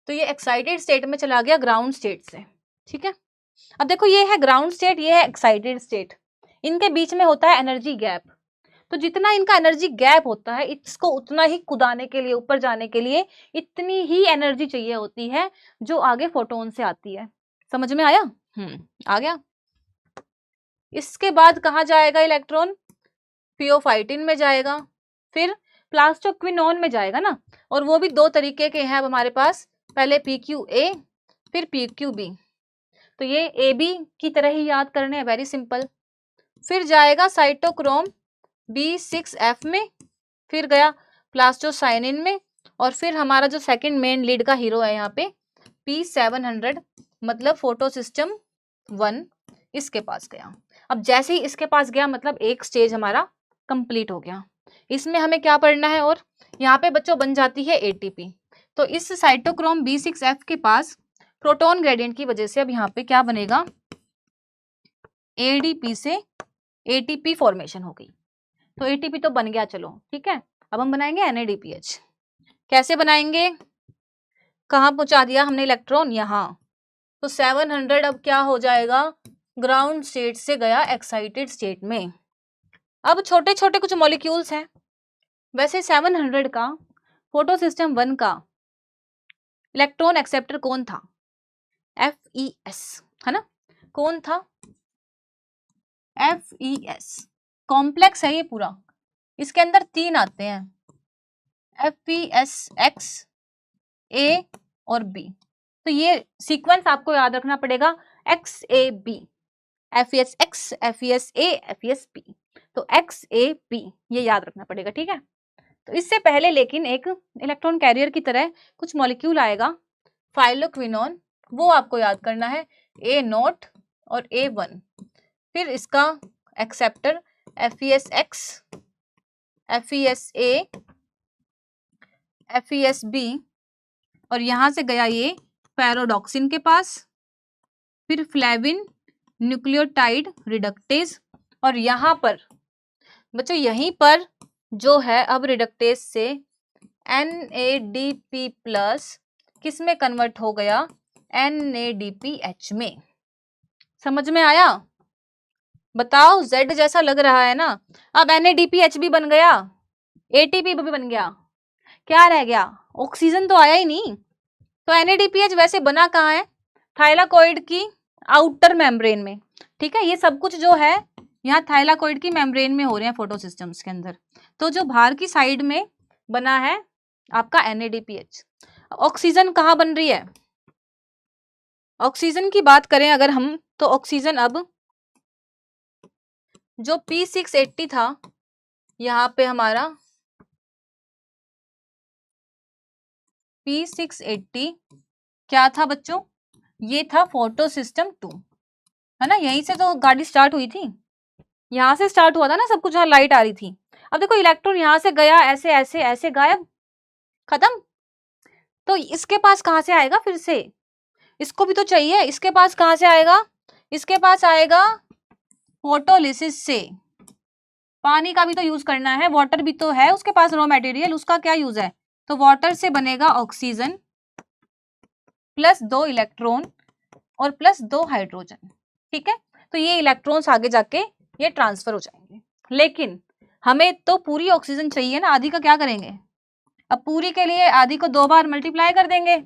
तो ये एक्साइटेड स्टेट में चला गया ग्राउंड स्टेट से, ठीक है। अब देखो ये है ग्राउंड स्टेट, ये है एक्साइटेड स्टेट, इनके बीच में होता है एनर्जी गैप। तो जितना इनका एनर्जी गैप होता है, इसको उतना ही कूदाने के लिए, ऊपर जाने के लिए इतनी ही एनर्जी चाहिए होती है जो आगे फोटोन से आती है। समझ में आया, आ गया। इसके बाद कहाँ जाएगा इलेक्ट्रॉन, फियोफाइटिन में जाएगा, फिर प्लास्टोक्विनोन में जाएगा ना, और वो भी 2 तरीके के हैं अब हमारे पास, पहले PQA फिर PQB। तो ये AB की तरह ही याद करने हैं, वेरी सिंपल। फिर जाएगा साइटोक्रोम B6F में, फिर गया प्लास्टोसाइनिन में, और फिर हमारा जो सेकंड मेन लीड का हीरो है यहाँ पे P700 मतलब फोटो सिस्टम 1, इसके पास गया। अब जैसे ही इसके पास गया मतलब एक स्टेज हमारा कंप्लीट हो गया। इसमें हमें क्या पढ़ना है, और यहाँ पे बच्चों बन जाती है ATP। तो इस साइटोक्रोम B6F के पास प्रोटॉन ग्रेडियंट की वजह से अब यहाँ पे क्या बनेगा, ADP से ATP फॉर्मेशन हो गई। तो ATP तो बन गया, चलो ठीक है। अब हम बनाएंगे NADPH। कैसे बनाएंगे, कहाँ पहुंचा दिया हमने इलेक्ट्रॉन, यहाँ। तो 700 अब क्या हो जाएगा, ग्राउंड स्टेट से गया एक्साइटेड स्टेट में। अब छोटे छोटे कुछ मॉलिक्यूल्स हैं। वैसे 700 का फोटो सिस्टम 1 का इलेक्ट्रॉन एक्सेप्टर कौन था, FES, है ना, कौन था, FES। कॉम्प्लेक्स है ये पूरा, इसके अंदर 3 आते हैं, FESX, A और B। तो ये सीक्वेंस आपको याद रखना पड़ेगा, XAB, FESX, FESA, FESB। तो XAB ये याद रखना पड़ेगा, ठीक है। तो इससे पहले लेकिन एक इलेक्ट्रॉन कैरियर की तरह कुछ मॉलिक्यूल आएगा, फाइलोक्विनोन, वो आपको याद करना है, A0 और A1। फिर इसका एक्सेप्टर FESX, FESA, FESB, और यहां से गया ये पैरोडॉक्सिन के पास, फिर फ्लेविन न्यूक्लियोटाइड रिडक्टेज, और यहाँ पर बच्चों यहीं पर जो है अब रिडक्टेज से NADP प्लस किस में कन्वर्ट हो गया, NADPH में। समझ में आया, बताओ, Z जैसा लग रहा है ना। अब NADPH भी बन गया, ATP भी बन गया, क्या रह गया, ऑक्सीजन तो आया ही नहीं। तो NADPH वैसे बना कहाँ है, थाइलाकॉइड की आउटर मेम्ब्रेन में, ठीक है। ये सब कुछ जो है यहाँ थाइलाकॉइड की मेम्ब्रेन में हो रहे हैं फोटो सिस्टम्स के अंदर। तो जो बाहर की साइड में बना है आपका NADPH। ऑक्सीजन कहाँ बन रही है, ऑक्सीजन की बात करें अगर हम, तो ऑक्सीजन अब जो P680 था यहाँ पे हमारा P680 क्या था बच्चों? ये था फोटो सिस्टम 2, है ना? यहीं से तो गाड़ी स्टार्ट हुई थी, यहाँ से स्टार्ट हुआ था ना सब कुछ, जहाँ लाइट आ रही थी। अब देखो इलेक्ट्रॉन यहाँ से गया, ऐसे ऐसे ऐसे गायब, खत्म। तो इसके पास कहाँ से आएगा फिर से? इसको भी तो चाहिए। इसके पास कहाँ से आएगा? इसके पास आएगा फोटोलिसिस से। पानी का भी तो यूज करना है, वाटर भी तो है उसके पास रॉ मटेरियल, उसका क्या यूज है? तो वाटर से बनेगा ऑक्सीजन प्लस 2 इलेक्ट्रॉन और प्लस 2 हाइड्रोजन, ठीक है? तो ये इलेक्ट्रॉन्स आगे जाके ये ट्रांसफर हो जाएंगे। लेकिन हमें तो पूरी ऑक्सीजन चाहिए ना, आधी का क्या करेंगे? अब पूरी के लिए आधी को 2 बार मल्टीप्लाई कर देंगे,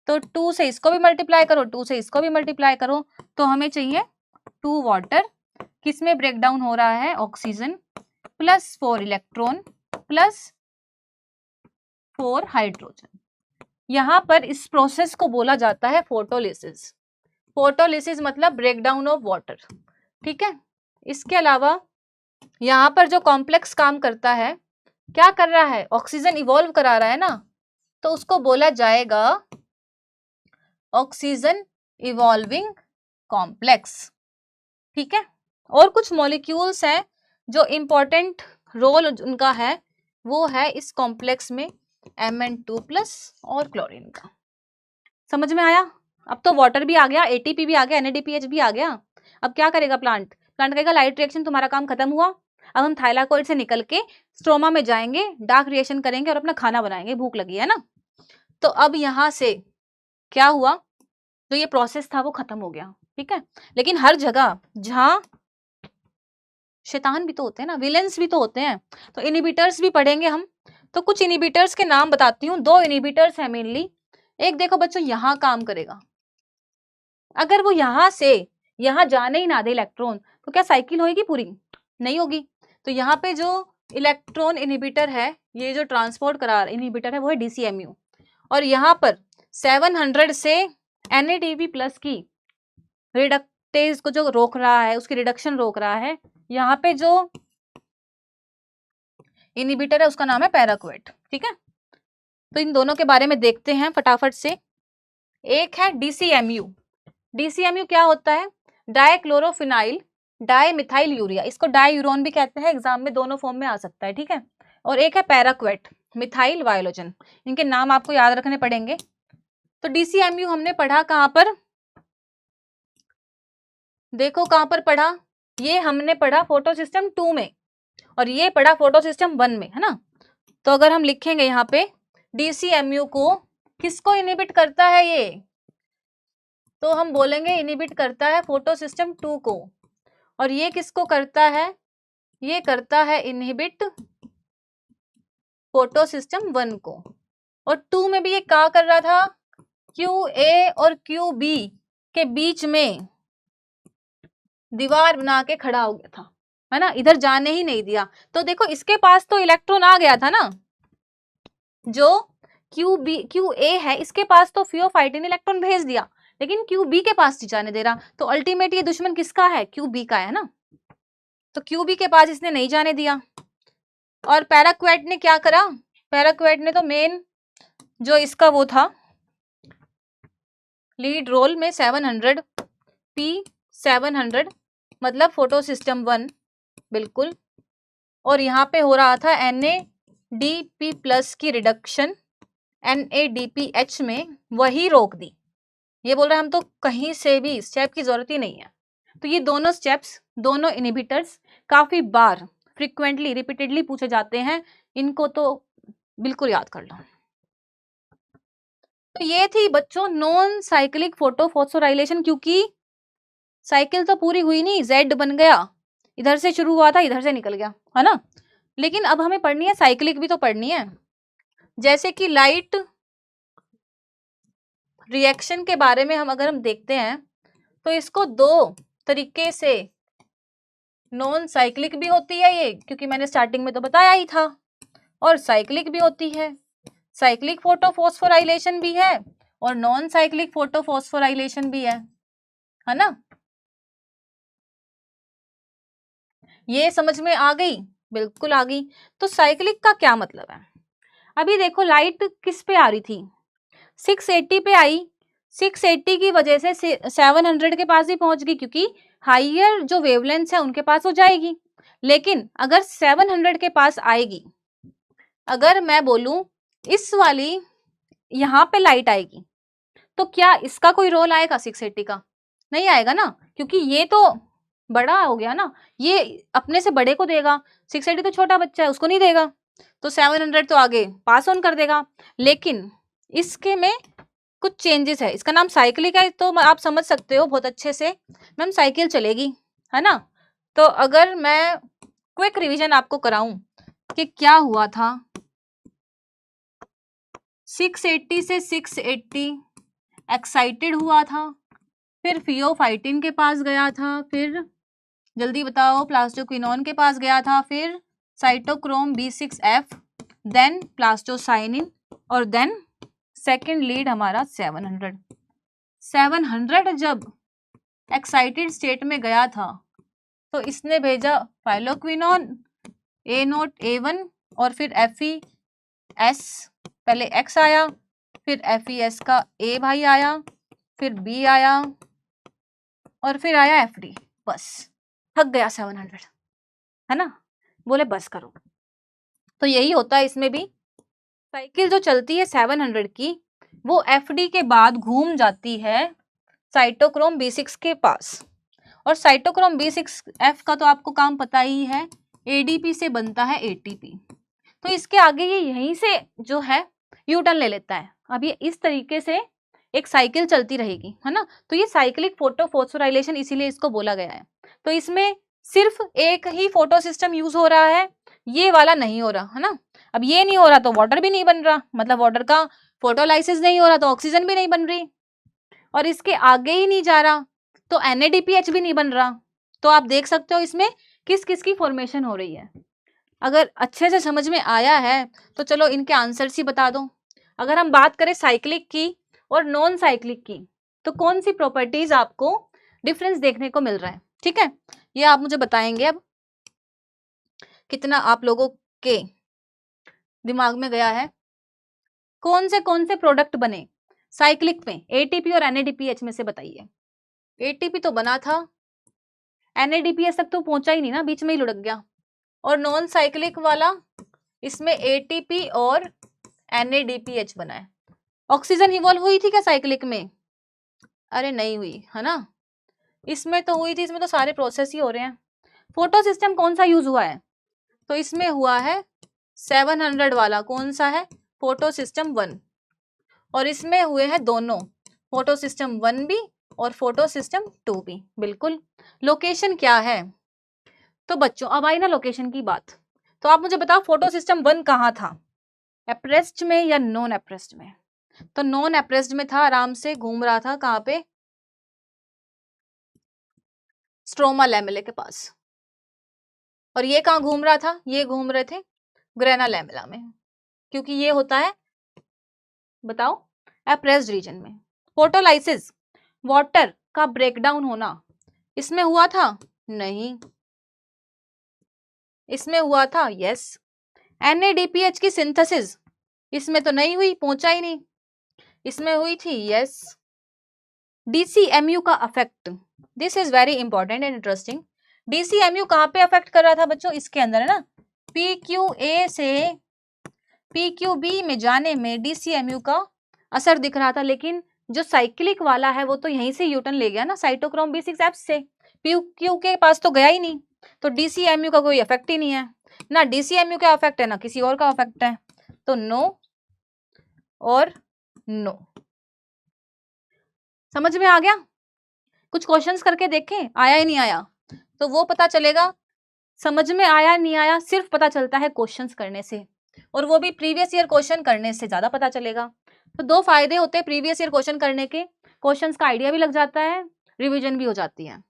तो 2 से इसको भी मल्टीप्लाई करो, 2 से इसको भी मल्टीप्लाई करो, तो हमें चाहिए 2 वाटर, किसमें ब्रेक डाउन हो रहा है? Oxygen plus 4 electron plus 4 hydrogen. यहाँ पर इस प्रोसेस को बोला जाता है फोटोलिसिस। फोटोलिसिस मतलब ब्रेक डाउन ऑफ वाटर, ठीक है? इसके अलावा यहाँ पर जो कॉम्प्लेक्स काम करता है, क्या कर रहा है? ऑक्सीजन इवॉल्व करा रहा है ना, तो उसको बोला जाएगा ऑक्सीजन इवॉल्विंग कॉम्प्लेक्स, ठीक है? और कुछ मॉलिक्यूल्स हैं जो इंपॉर्टेंट रोल उनका है, वो है इस कॉम्प्लेक्स में Mn2+ और क्लोरीन का। समझ में आया? अब तो वाटर भी आ गया, ATP भी आ गया, NADPH भी आ गया। अब क्या करेगा प्लांट? प्लांट कहेगा लाइट रिएक्शन तुम्हारा काम खत्म हुआ, अब हम थाइलाकोइड से निकल के स्ट्रोमा में जाएंगे, डार्क रिएक्शन करेंगे और अपना खाना बनाएंगे, भूख लगी है ना। तो अब यहाँ से क्या हुआ? जो ये प्रोसेस था वो खत्म हो गया, ठीक है? लेकिन हर जगह जहाँ शैतान भी तो होते हैं ना, विलेंस भी तो होते हैं, तो इनिबिटर्स भी पढ़ेंगे हम। तो कुछ इनिबिटर्स के नाम बताती हूँ, 2 इनिबिटर्स है मेनली। एक देखो बच्चों यहाँ काम करेगा, अगर वो यहाँ से यहाँ जाने ही ना दे इलेक्ट्रॉन, तो क्या साइकिल होगी पूरी? नहीं होगी। तो यहाँ पे जो इलेक्ट्रॉन इनिबिटर है, ये जो ट्रांसपोर्ट करा इनिबिटर है, वो है DCMU। और यहाँ पर 700 से NADP+ की रिडक्टेज को जो रोक रहा है, उसकी रिडक्शन रोक रहा है। यहाँ पे जो इनिबिटर है उसका नाम है पैराक्वेट, ठीक है? तो इन दोनों के बारे में देखते हैं फटाफट से। एक है DCMU। DCMU क्या होता है? डाइक्लोरोफिनाइल डाइमिथाइल यूरिया, इसको डाइयूरोन भी कहते हैं, एग्जाम में दोनों फॉर्म में आ सकता है, ठीक है? और एक है पैराक्वेट मिथाइल वायोलोजन, इनके नाम आपको याद रखने पड़ेंगे। तो DCMU हमने पढ़ा कहाँ पर? देखो कहाँ पर पढ़ा? ये हमने पढ़ा फोटो सिस्टम 2 में, और ये पढ़ा फोटो सिस्टम 1 में, है ना? तो अगर हम लिखेंगे यहाँ पे DCMU को किसको इनिबिट करता है ये, तो हम बोलेंगे इनिबिट करता है फोटो सिस्टम 2 को। और ये किसको करता है? ये करता है इनहिबिट फोटो सिस्टम 1 को। और 2 में भी ये क्या कर रहा था? QA और QB के बीच में दीवार बना के खड़ा हो गया था, है ना? इधर जाने ही नहीं दिया। तो देखो इसके पास तो इलेक्ट्रॉन आ गया था ना, जो QA है इसके पास तो फियोफाइटिन इलेक्ट्रॉन भेज दिया, लेकिन QB के पास नहीं जाने दे रहा। तो अल्टीमेट ये दुश्मन किसका है? QB का है ना। तो QB के पास इसने नहीं जाने दिया। और पैराक्वेट ने क्या करा? पैराक्वेट ने तो मेन जो इसका वो था लीड रोल में 700 P700 मतलब फोटो सिस्टम 1 बिल्कुल। और यहाँ पे हो रहा था NADP+ की रिडक्शन NADPH में, वही रोक दी। ये बोल रहे हैं हम तो कहीं से भी स्टेप की जरूरत ही नहीं है। तो ये दोनों स्टेप्स, दोनों इनिबिटर्स काफी बार फ्रिक्वेंटली रिपीटेडली पूछे जाते हैं, इनको तो बिल्कुल याद कर लो। तो ये थी बच्चों नॉन साइक्लिक फोटोफॉस्फोराइलेशन, क्योंकि साइकिल तो पूरी हुई नहीं, Z बन गया, इधर से शुरू हुआ था इधर से निकल गया, है ना? लेकिन अब हमें पढ़नी है साइक्लिक भी तो पढ़नी है। जैसे कि लाइट रिएक्शन के बारे में अगर हम देखते हैं, तो इसको 2 तरीके से, नॉन साइक्लिक भी होती है ये, क्योंकि मैंने स्टार्टिंग में तो बताया ही था, और साइक्लिक भी होती है। साइक्लिक फोटोफॉस्फोराइलेशन भी है और नॉन साइक्लिक फोटोफॉस्फोराइलेशन भी है ना? ये समझ में आ गई? बिल्कुल आ गई। तो साइक्लिक का क्या मतलब है? अभी देखो लाइट किस पे आ रही थी? 680 पे आई, 680 की वजह से 700 के पास भी पहुंच गई, क्योंकि हाइयर जो वेवलेंथ है उनके पास हो जाएगी। लेकिन अगर 700 के पास आएगी, अगर मैं बोलूं इस वाली यहाँ पे लाइट आएगी, तो क्या इसका कोई रोल आएगा 680 का? नहीं आएगा ना, क्योंकि ये तो बड़ा हो गया ना, ये अपने से बड़े को देगा, 680 तो छोटा बच्चा है, उसको नहीं देगा, तो 700 तो आगे पास ऑन कर देगा। लेकिन इसके में कुछ चेंजेस है, इसका नाम साइक्लिक है, तो आप समझ सकते हो बहुत अच्छे से, मैम साइकिल चलेगी, है ना। तो अगर मैं क्विक रिवीजन आपको कराऊं कि क्या हुआ था, 680 से 680 एक्साइटेड हुआ था, फिर फियोफाइटिन के पास गया था, फिर जल्दी बताओ प्लास्टोक्विनोन के पास गया था, फिर साइटोक्रोम B6F, देन प्लास्टोसाइनिन, और देन सेकंड लीड हमारा 700 जब एक्साइटेड स्टेट में गया था, तो इसने भेजा फाइलोक्विनोन A0 A1 और फिर FES, पहले X आया, फिर FES का A भाई आया, फिर B आया, और फिर आया FD। बस थक गया 700, है ना, बोले बस करो। तो यही होता है इसमें भी, साइकिल जो चलती है 700 की, वो FD के बाद घूम जाती है साइटोक्रोम B6 के पास, और साइटोक्रोम B6F का तो आपको काम पता ही है, ADP से बनता है ATP, तो इसके आगे ये यहीं से जो है यू टर्न ले लेता है। अब ये इस तरीके से एक साइकिल चलती रहेगी, है ना, तो ये साइक्लिक फोटोफॉस्फोराइलेशन इसीलिए इसको बोला गया है। तो इसमें सिर्फ एक ही फोटो सिस्टम यूज हो रहा है, ये वाला नहीं हो रहा, है ना। अब ये नहीं हो रहा तो वाटर भी नहीं बन रहा, मतलब वाटर का फोटोलाइसिस नहीं हो रहा तो ऑक्सीजन भी नहीं बन रही, और इसके आगे ही नहीं जा रहा तो NADPH भी नहीं बन रहा। तो आप देख सकते हो इसमें किस किस की फॉर्मेशन हो रही है। अगर अच्छे से समझ में आया है तो चलो इनके आंसर्स ही बता दो। अगर हम बात करें साइक्लिक की और नॉन साइक्लिक की, तो कौन सी प्रॉपर्टीज आपको डिफरेंस देखने को मिल रहा है, ठीक है, ये आप मुझे बताएंगे। अब कितना आप लोगों के दिमाग में गया है, कौन से प्रोडक्ट बने साइक्लिक में ATP और NADPH में से बताइए। ATP तो बना था, NADPH तक तो पहुंचा ही नहीं ना, बीच में ही लुढ़क गया। और नॉन साइक्लिक वाला, इसमें ATP और NADPH बना है। ऑक्सीजन इवॉल्व हुई थी क्या साइक्लिक में? अरे नहीं हुई, है ना, इसमें तो हुई थी, इसमें तो सारे प्रोसेस ही हो रहे हैं। फोटो सिस्टम कौन सा यूज हुआ है? तो इसमें हुआ है 700 वाला, कौन सा है, फोटो सिस्टम 1, और इसमें हुए हैं दोनों, फोटो सिस्टम 1 भी और फोटो सिस्टम 2 भी। बिल्कुल। लोकेशन क्या है? तो बच्चों अब आई ना लोकेशन की बात, तो आप मुझे बताओ फोटो सिस्टम 1 कहाँ था, एप्रेस्ड में या नॉन एप्रेस्ड में? तो नॉन एप्रेस्ड में था, आराम से घूम रहा था, कहाँ पे, स्ट्रोमा लैमेले के पास। और ये कहाँ घूम रहा था, ये घूम रहे थे ग्रेना लैमेला में, क्योंकि ये होता है, बताओ, एप्रेस्ड रीजन में। फोटोलाइसिस, वाटर का ब्रेकडाउन होना, इसमें हुआ था? नहीं। इसमें हुआ था? यस। NADPH की सिंथेसिस, इसमें तो नहीं हुई, पहुंचा ही नहीं। इसमें हुई थी? यस। DCMU का affect, this is very important and interesting. DCMU कहाँ पे अफेक्ट कर रहा था बच्चों? इसके अंदर, है ना, PQA से PQB में जाने में DCMU का असर दिख रहा था, लेकिन जो साइक्लिक वाला है वो तो यहीं से यूटर्न ले गया ना, साइटोक्रोम B6F से, PQ के पास तो गया ही नहीं, तो DCMU का कोई इफेक्ट ही नहीं है ना, DCMU का इफेक्ट है ना किसी और का इफेक्ट है, तो नो और नो। समझ में आ गया? कुछ क्वेश्चंस करके देखें, आया ही नहीं आया, तो वो पता चलेगा। समझ में आया नहीं आया सिर्फ पता चलता है क्वेश्चंस करने से, और वो भी प्रीवियस ईयर क्वेश्चन करने से ज्यादा पता चलेगा। तो दो फायदे होते हैं प्रीवियस ईयर क्वेश्चन करने के, क्वेश्चंस का आइडिया भी लग जाता है, रिवीजन भी हो जाती है।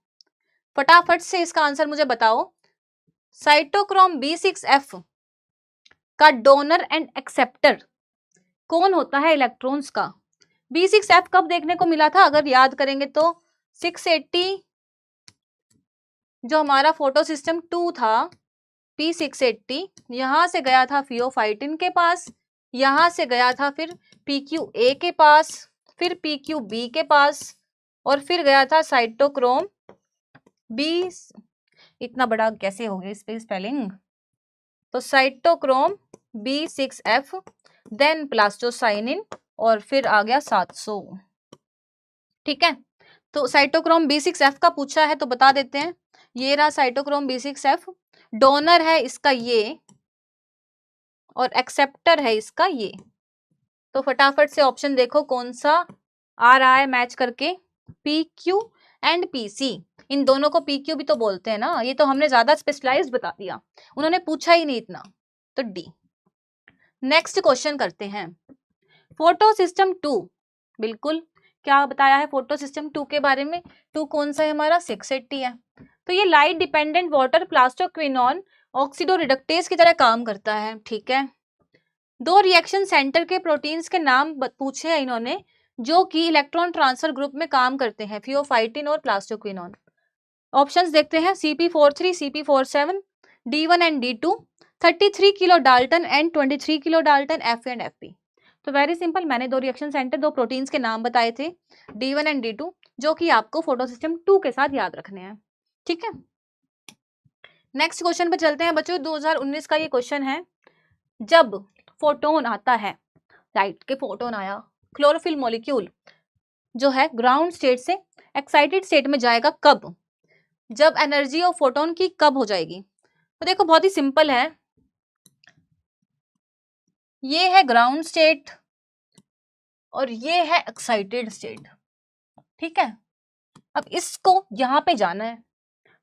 फटाफट से इसका आंसर मुझे बताओ, साइटोक्रोम B6F का डोनर एंड एक्सेप्टर कौन होता है इलेक्ट्रॉन्स का? B6F कब देखने को मिला था? अगर याद करेंगे तो 680 जो हमारा फोटो सिस्टम 2 था, P680, यहां से गया था फियोफाइटिन के पास, यहां से गया था फिर PQA के पास, फिर PQB के पास, और फिर गया था साइटोक्रोम बी। इतना बड़ा कैसे हो गया इस पे स्पेलिंग? तो साइटोक्रोम B6F, देन प्लास्टोसाइनिन, और फिर आ गया 700। ठीक है, तो साइटोक्रोम B6F का पूछा है तो बता देते हैं। ये रहा साइटोक्रोम B6F, डोनर है इसका ये, और एक्सेप्टर है इसका ये। तो फटाफट से ऑप्शन देखो कौन सा आ रहा है मैच करके। PQ एंड PC, इन दोनों को PQ भी तो बोलते हैं ना, ये तो हमने ज्यादा स्पेशलाइज्ड बता दिया, उन्होंने पूछा ही नहीं इतना। तो D। नेक्स्ट क्वेश्चन करते हैं, फोटो सिस्टम 2। बिल्कुल, क्या बताया है फोटो सिस्टम 2 के बारे में? 2 कौन सा है हमारा? 680 है। तो ये light dependent water plastoquinone oxido reductase की तरह काम करता है। ठीक है, दो रिएक्शन सेंटर के प्रोटीन्स के नाम पूछे हैं इन्होंने जो कि इलेक्ट्रॉन ट्रांसफर ग्रुप में काम करते हैं, फियोफाइटिन और प्लास्टोक्विनोन। ऑप्शंस देखते हैं, CP43, CP47, D1 and D2, 33 kilo Dalton and 23 kilo Dalton, F and FP। तो वेरी सिंपल, मैंने दो रिएक्शन सेंटर, दो प्रोटीन्स के नाम बताए थे, D1 एंड D2, जो कि आपको फोटोसिस्टम 2 के साथ याद रखने हैं। ठीक है, नेक्स्ट क्वेश्चन पे चलते हैं बच्चों। 2019 का ये क्वेश्चन है, जब फोटोन आता है, लाइट के फोटोन आया, क्लोरोफिल मॉलिक्यूल जो है ग्राउंड स्टेट से एक्साइटेड स्टेट में जाएगा कब? जब एनर्जी ऑफ फोटोन की कब हो जाएगी? तो देखो बहुत ही सिंपल है, ये है ग्राउंड स्टेट और ये है एक्साइटेड स्टेट। ठीक है, अब इसको यहाँ पे जाना है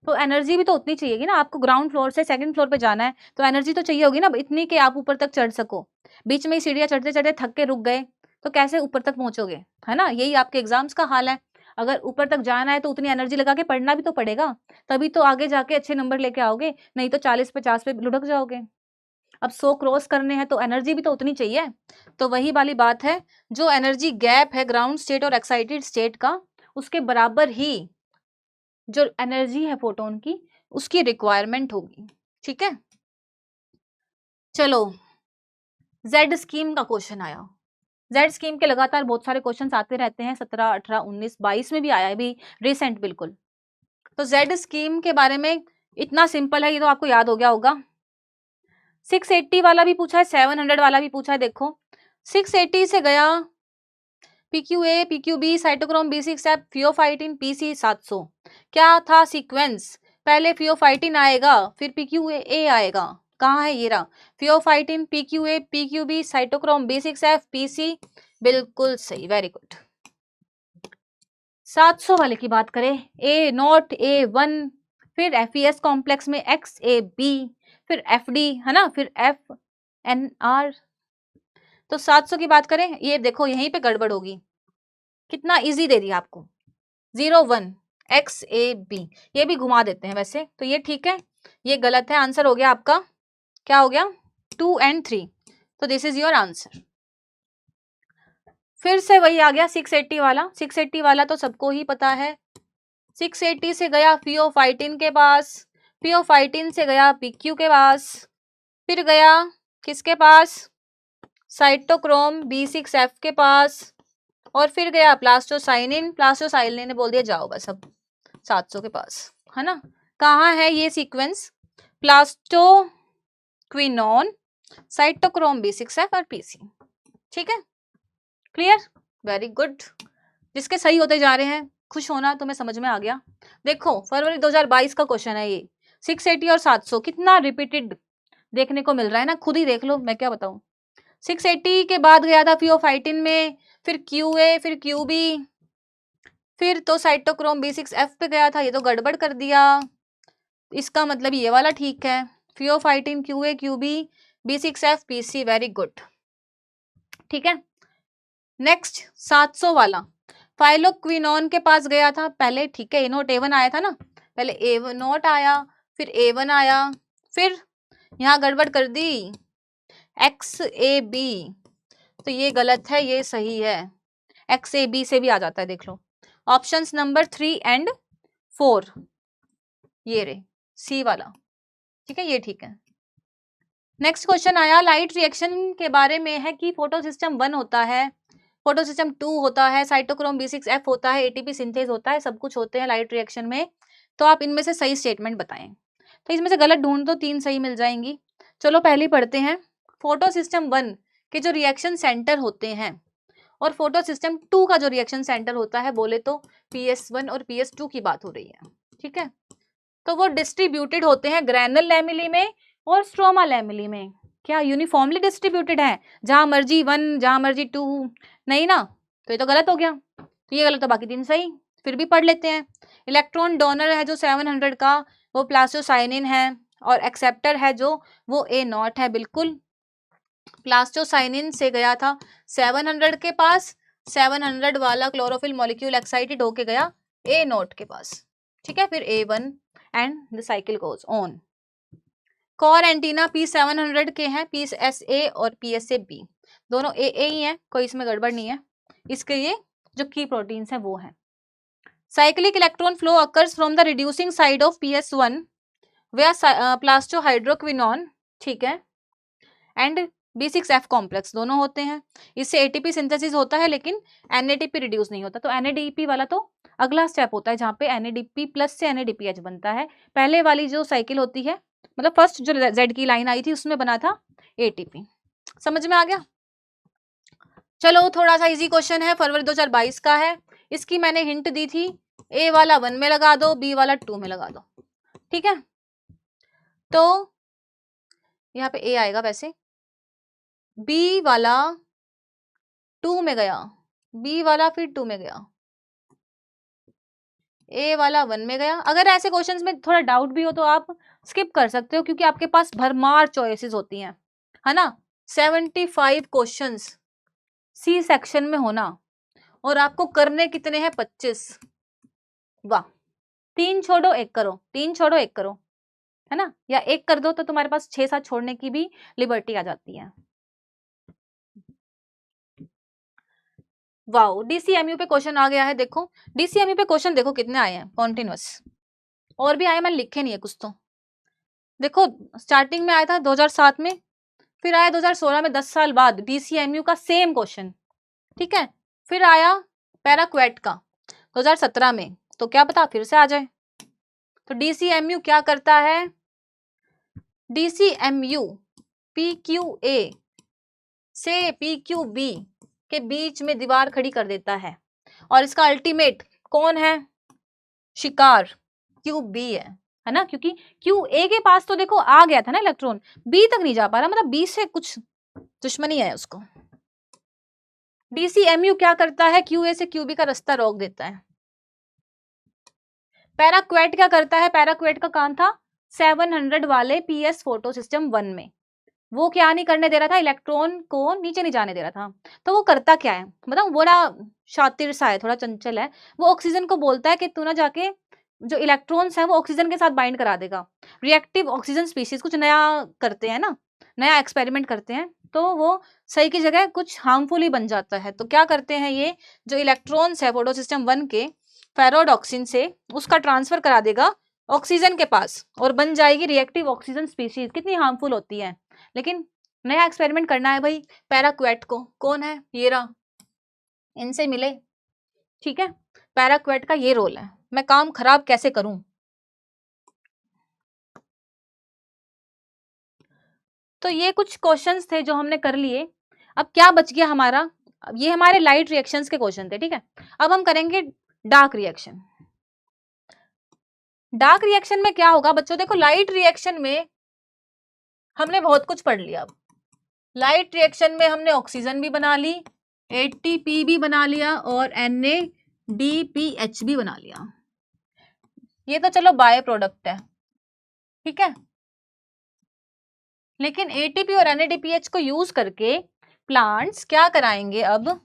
तो एनर्जी भी तो उतनी चाहिएगी ना, आपको ग्राउंड फ्लोर से सेकंड फ्लोर पे जाना है तो एनर्जी तो चाहिए होगी ना, इतनी कि आप ऊपर तक चढ़ सको। बीच में ही सीढ़ियां चढ़ते चढ़ते थक के रुक गए तो कैसे ऊपर तक पहुंचोगे, है ना? यही आपके एग्जाम्स का हाल है, अगर ऊपर तक जाना है तो उतनी एनर्जी लगा के पढ़ना भी तो पड़ेगा, तभी तो आगे जाके अच्छे नंबर लेके आओगे, नहीं तो 40-50 पे लुढ़क जाओगे। अब 100 क्रॉस करने हैं तो एनर्जी भी तो उतनी चाहिए। तो वही वाली बात है, जो एनर्जी गैप है ग्राउंड स्टेट और एक्साइटेड स्टेट का, उसके बराबर ही जो एनर्जी है फोटोन की उसकी रिक्वायरमेंट होगी। ठीक है, चलो जेड स्कीम का क्वेश्चन आया। जेड स्कीम के लगातार बहुत सारे क्वेश्चंस आते रहते हैं, 17, 18, 19, 22 में भी आया है, अभी रिसेंट बिल्कुल। तो जेड स्कीम के बारे में इतना सिंपल है, ये तो आपको याद हो गया होगा। 680 वाला भी पूछा है, 700 वाला भी पूछा है। देखो 680 से गया PQA, PQB, cytochrome B6F, pheophytin, PC 700। क्या था सीक्वेंस? पहले फियोफाइटिन आएगा फिर PQA आएगा। कहाँ है ये रहा, pheophytin, PQA, PQB, cytochrome B6F, PC। बिल्कुल सही, वेरी गुड। 700 वाले की बात करें, A0, A1, फिर FES कॉम्प्लेक्स में XAB, फिर FD है ना, फिर FNR। तो 700 की बात करें, ये देखो यहीं पे गड़बड़ होगी, कितना इजी दे दिया आपको, 01 XAB, ये भी घुमा देते हैं वैसे तो ये ठीक है, ये गलत है। आंसर हो गया आपका, क्या हो गया, 2 and 3। तो दिस इज योर आंसर। फिर से वही आ गया 680 वाला। 680 वाला तो सबको ही पता है, 680 से गया फियोफाइटिन के पास, फियोफाइटिन से गया PQ के पास, फिर गया किसके पास, साइटोक्रोम B6F के पास, और फिर गया प्लास्टोसाइनिन, प्लास्टोसाइनिन ने बोल दिया जाओ बस अब 700 के पास, है ना? कहाँ है ये सीक्वेंस, प्लास्टोक्विनोन, साइटोक्रोम B6F और PC। ठीक है, क्लियर, वेरी गुड। जिसके सही होते जा रहे हैं खुश होना, तुम्हें समझ में आ गया। देखो फरवरी 2022 का क्वेश्चन है ये, 680 और 700 कितना रिपीटेड देखने को मिल रहा है ना, खुद ही देख लो, मैं क्या बताऊं। 680 के बाद गया था फियोफाइटिन में, फिर QA, फिर QB, फिर तो साइटोक्रोम B6F पे गया था, ये तो गड़बड़ कर दिया। इसका मतलब ये वाला ठीक है, pheophytin, QA, QB, B6F, PC, very good. ठीक है, नेक्स्ट 700 वाला, फाइलोक्विनोन के पास गया था पहले, ठीक है, A0, A1 आया था ना, पहले A0 आया, फिर A1 आया, फिर यहाँ गड़बड़ कर दी XAB, तो ये गलत है, ये सही है, XAB से भी आ जाता है, देख लो ऑप्शंस नंबर 3 and 4, ये रे C वाला। ठीक है, ये ठीक है। नेक्स्ट क्वेश्चन आया लाइट रिएक्शन के बारे में है कि फोटो सिस्टम 1 होता है, फोटो सिस्टम 2 होता है, साइटोक्रोम B6F होता है, एटीपी सिंथेज होता है, सब कुछ होते हैं लाइट रिएक्शन में। तो आप इनमें से सही स्टेटमेंट बताएं। तो इसमें से गलत ढूंढ दो, 3 सही मिल जाएंगी। चलो पहली पढ़ते हैं। फोटो सिस्टम 1 के जो रिएक्शन सेंटर होते हैं और फोटो सिस्टम 2 का जो रिएक्शन सेंटर होता है, बोले तो PS1 और PS2 की बात हो रही है, ठीक है। तो वो डिस्ट्रीब्यूटेड होते हैं ग्रैनुल लैमेली में और स्ट्रोमा लैमेली में। क्या यूनिफॉर्मली डिस्ट्रीब्यूटेड है, जहां मर्जी 1 जहां मर्जी 2? नहीं ना, तो ये तो गलत हो गया। तो ये गलत, तो बाकी 3 सही। फिर भी पढ़ लेते हैं। इलेक्ट्रॉन डोनर है जो 700 का, वो प्लास्टोसाइनिन है, और एक्सेप्टर है जो वो A0 है। बिल्कुल, प्लास्टोसाइनिन से गया था 700 के पास, 700 वाला क्लोरोफिल मॉलिक्यूल एक्साइटेड होके गया A0 के पास, ठीक है। फिर A1 and the cycle goes on. Core antenna P700 के हैं, PSA और PSA-B दोनों AA ही हैं, कोई इसमें गड़बड़ नहीं है। इसके ये जो की प्रोटीन्स हैं वो हैं। Cyclic electron flow occurs from the reducing side of PS1 where plastohydroquinone, ठीक है, एंड B6F कॉम्प्लेक्स दोनों होते हैं। इससे एटीपी सिंथेसिस होता है लेकिन NADP रिड्यूस नहीं होता। तो NADP वाला तो अगला स्टेप होता है जहाँ पे NADP प्लस से NADPH बनता है। पहले वाली जो साइकिल होती है, मतलब फर्स्ट जो Z की लाइन आई थी उसमें बना था ATP। समझ में आ गया? चलो थोड़ा सा इजी क्वेश्चन है, फरवरी 2022 का है। इसकी मैंने हिंट दी थी, A वाला 1 में लगा दो, B वाला 2 में लगा दो, ठीक है। तो यहाँ पे A आएगा, वैसे B वाला 2 में गया, B वाला फिर 2 में गया, A वाला 1 में गया। अगर ऐसे क्वेश्चंस में थोड़ा डाउट भी हो तो आप स्किप कर सकते हो, क्योंकि आपके पास भरमार चॉइसेस होती हैं, है ना। 75 क्वेश्चंस सी सेक्शन में होना, और आपको करने कितने हैं? 25। वाह, 3 छोड़ो 1 करो, 3 छोड़ो 1 करो, है ना, या 1 कर दो तो तुम्हारे पास 6-7 छोड़ने की भी लिबर्टी आ जाती है। वाओ, DCMU पे क्वेश्चन आ गया है। देखो DCMU पे क्वेश्चन देखो कितने आए हैं कॉन्टिन्यूअस, और भी आए, मैंने लिखे नहीं है कुछ तो। देखो स्टार्टिंग में आया था 2007 में, फिर आया 2016 में, 10 साल बाद DCMU का सेम क्वेश्चन, ठीक है। फिर आया पैराक्वेट का 2017 में, तो क्या पता फिर से आ जाए। तो DCMU क्या करता है? DCMU PQA से PQB के बीच में दीवार खड़ी कर देता है, और इसका अल्टीमेट कौन है? शिकार QB है ना, क्योंकि QA के पास तो देखो आ गया था ना इलेक्ट्रॉन, B तक नहीं जा पा रहा, मतलब B से कुछ दुश्मनी है उसको। DCMU क्या करता है? QA से QB का रास्ता रोक देता है। पैराक्वेट क्या करता है? पैराक्वेट का काम था 700 वाले PS फोटो सिस्टम 1 में, वो क्या नहीं करने दे रहा था? इलेक्ट्रॉन को नीचे नहीं जाने दे रहा था। तो वो करता क्या है, मतलब बड़ा शातिर सा है, थोड़ा चंचल है। वो ऑक्सीजन को बोलता है कि तू ना जाके जो इलेक्ट्रॉन्स हैं वो ऑक्सीजन के साथ बाइंड करा देगा। रिएक्टिव ऑक्सीजन स्पीशीज कुछ नया करते हैं ना, नया एक्सपेरिमेंट करते हैं, तो वो सही की जगह कुछ हार्मफुल ही बन जाता है। तो क्या करते हैं, ये जो इलेक्ट्रॉन्स है फोटो सिस्टम 1 के, फेरोडॉक्सिन से उसका ट्रांसफर करा देगा ऑक्सीजन के पास, और बन जाएगी रिएक्टिव ऑक्सीजन स्पीशीज। कितनी हार्मफुल होती है, लेकिन नया एक्सपेरिमेंट करना है भाई पैराक्वेट को। कौन है? ये रहा, इनसे मिले, ठीक है। पैराक्वेट का ये रोल है, मैं काम खराब कैसे करूं। तो ये कुछ क्वेश्चंस थे जो हमने कर लिए। अब क्या बच गया हमारा? अब ये हमारे लाइट रिएक्शंस के क्वेश्चन थे, ठीक है। अब हम करेंगे डार्क रिएक्शन। डार्क रिएक्शन में क्या होगा बच्चों? देखो लाइट रिएक्शन में हमने बहुत कुछ पढ़ लिया। अब लाइट रिएक्शन में हमने ऑक्सीजन भी बना ली, ATP भी बना लिया, और NADPH भी बना लिया। ये तो चलो बाय प्रोडक्ट है, ठीक है। लेकिन ATP और NADPH को यूज करके प्लांट्स क्या कराएंगे? अब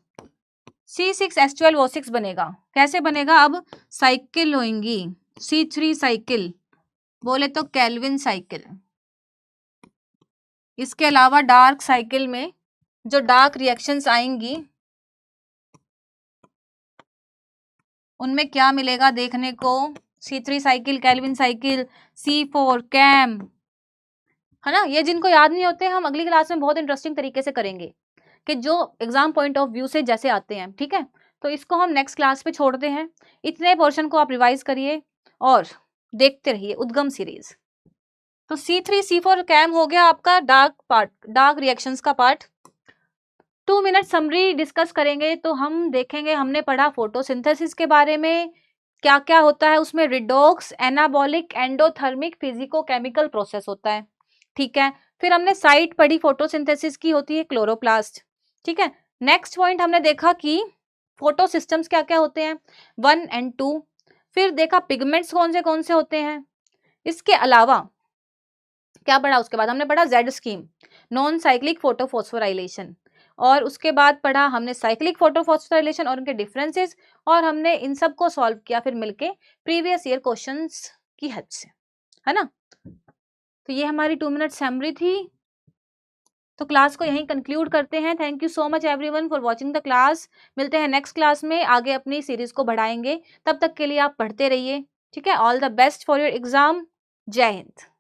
C6H12O6 बनेगा। कैसे बनेगा? अब साइकिल होंगी, C3 साइकिल, बोले तो केल्विन साइकिल। इसके अलावा डार्क साइकिल में जो डार्क रिएक्शंस आएंगी उनमें क्या मिलेगा देखने को? C3 cycle, Calvin cycle, C4 cam, है ना। ये जिनको याद नहीं होते हम अगली क्लास में बहुत इंटरेस्टिंग तरीके से करेंगे कि जो एग्जाम पॉइंट ऑफ व्यू से जैसे आते हैं, ठीक है। तो इसको हम नेक्स्ट क्लास पे छोड़ते हैं। इतने पोर्शन को आप रिवाइज करिए और देखते रहिए उद्गम सीरीज। तो C3 C4 कैम हो गया आपका डार्क पार्ट, डार्क रिएक्शंस का पार्ट। 2 मिनट समरी डिस्कस करेंगे तो हम देखेंगे, हमने पढ़ा फोटोसिंथेसिस के बारे में, क्या क्या होता है उसमें, redox, anabolic, endothermic, physico chemical process होता है, ठीक है। फिर हमने साइट पढ़ी फोटोसिंथेसिस की, होती है क्लोरोप्लास्ट, ठीक है। नेक्स्ट पॉइंट हमने देखा कि फोटो सिस्टम्स क्या क्या होते हैं 1 एंड 2। फिर देखा पिगमेंट्स कौन से होते हैं। इसके अलावा क्या पढ़ा, उसके बाद हमने पढ़ा Z scheme, non cyclic photophosphorylation, और उसके बाद पढ़ा हमने साइक्लिक फोटोफॉस्फोराइलेशन और उनके डिफरेंसेस, और हमने इन सब को सॉल्व किया फिर मिलके प्रीवियस ईयर क्वेश्चंस की हेल्प से, है ना। तो ये हमारी 2 मिनट समरी थी। तो क्लास को यहीं कंक्लूड करते हैं। Thank you so much everyone for watching the class. मिलते हैं नेक्स्ट क्लास में, आगे अपनी सीरीज को बढ़ाएंगे। तब तक के लिए आप पढ़ते रहिए, ठीक है। All the best for your exam. जय हिंद।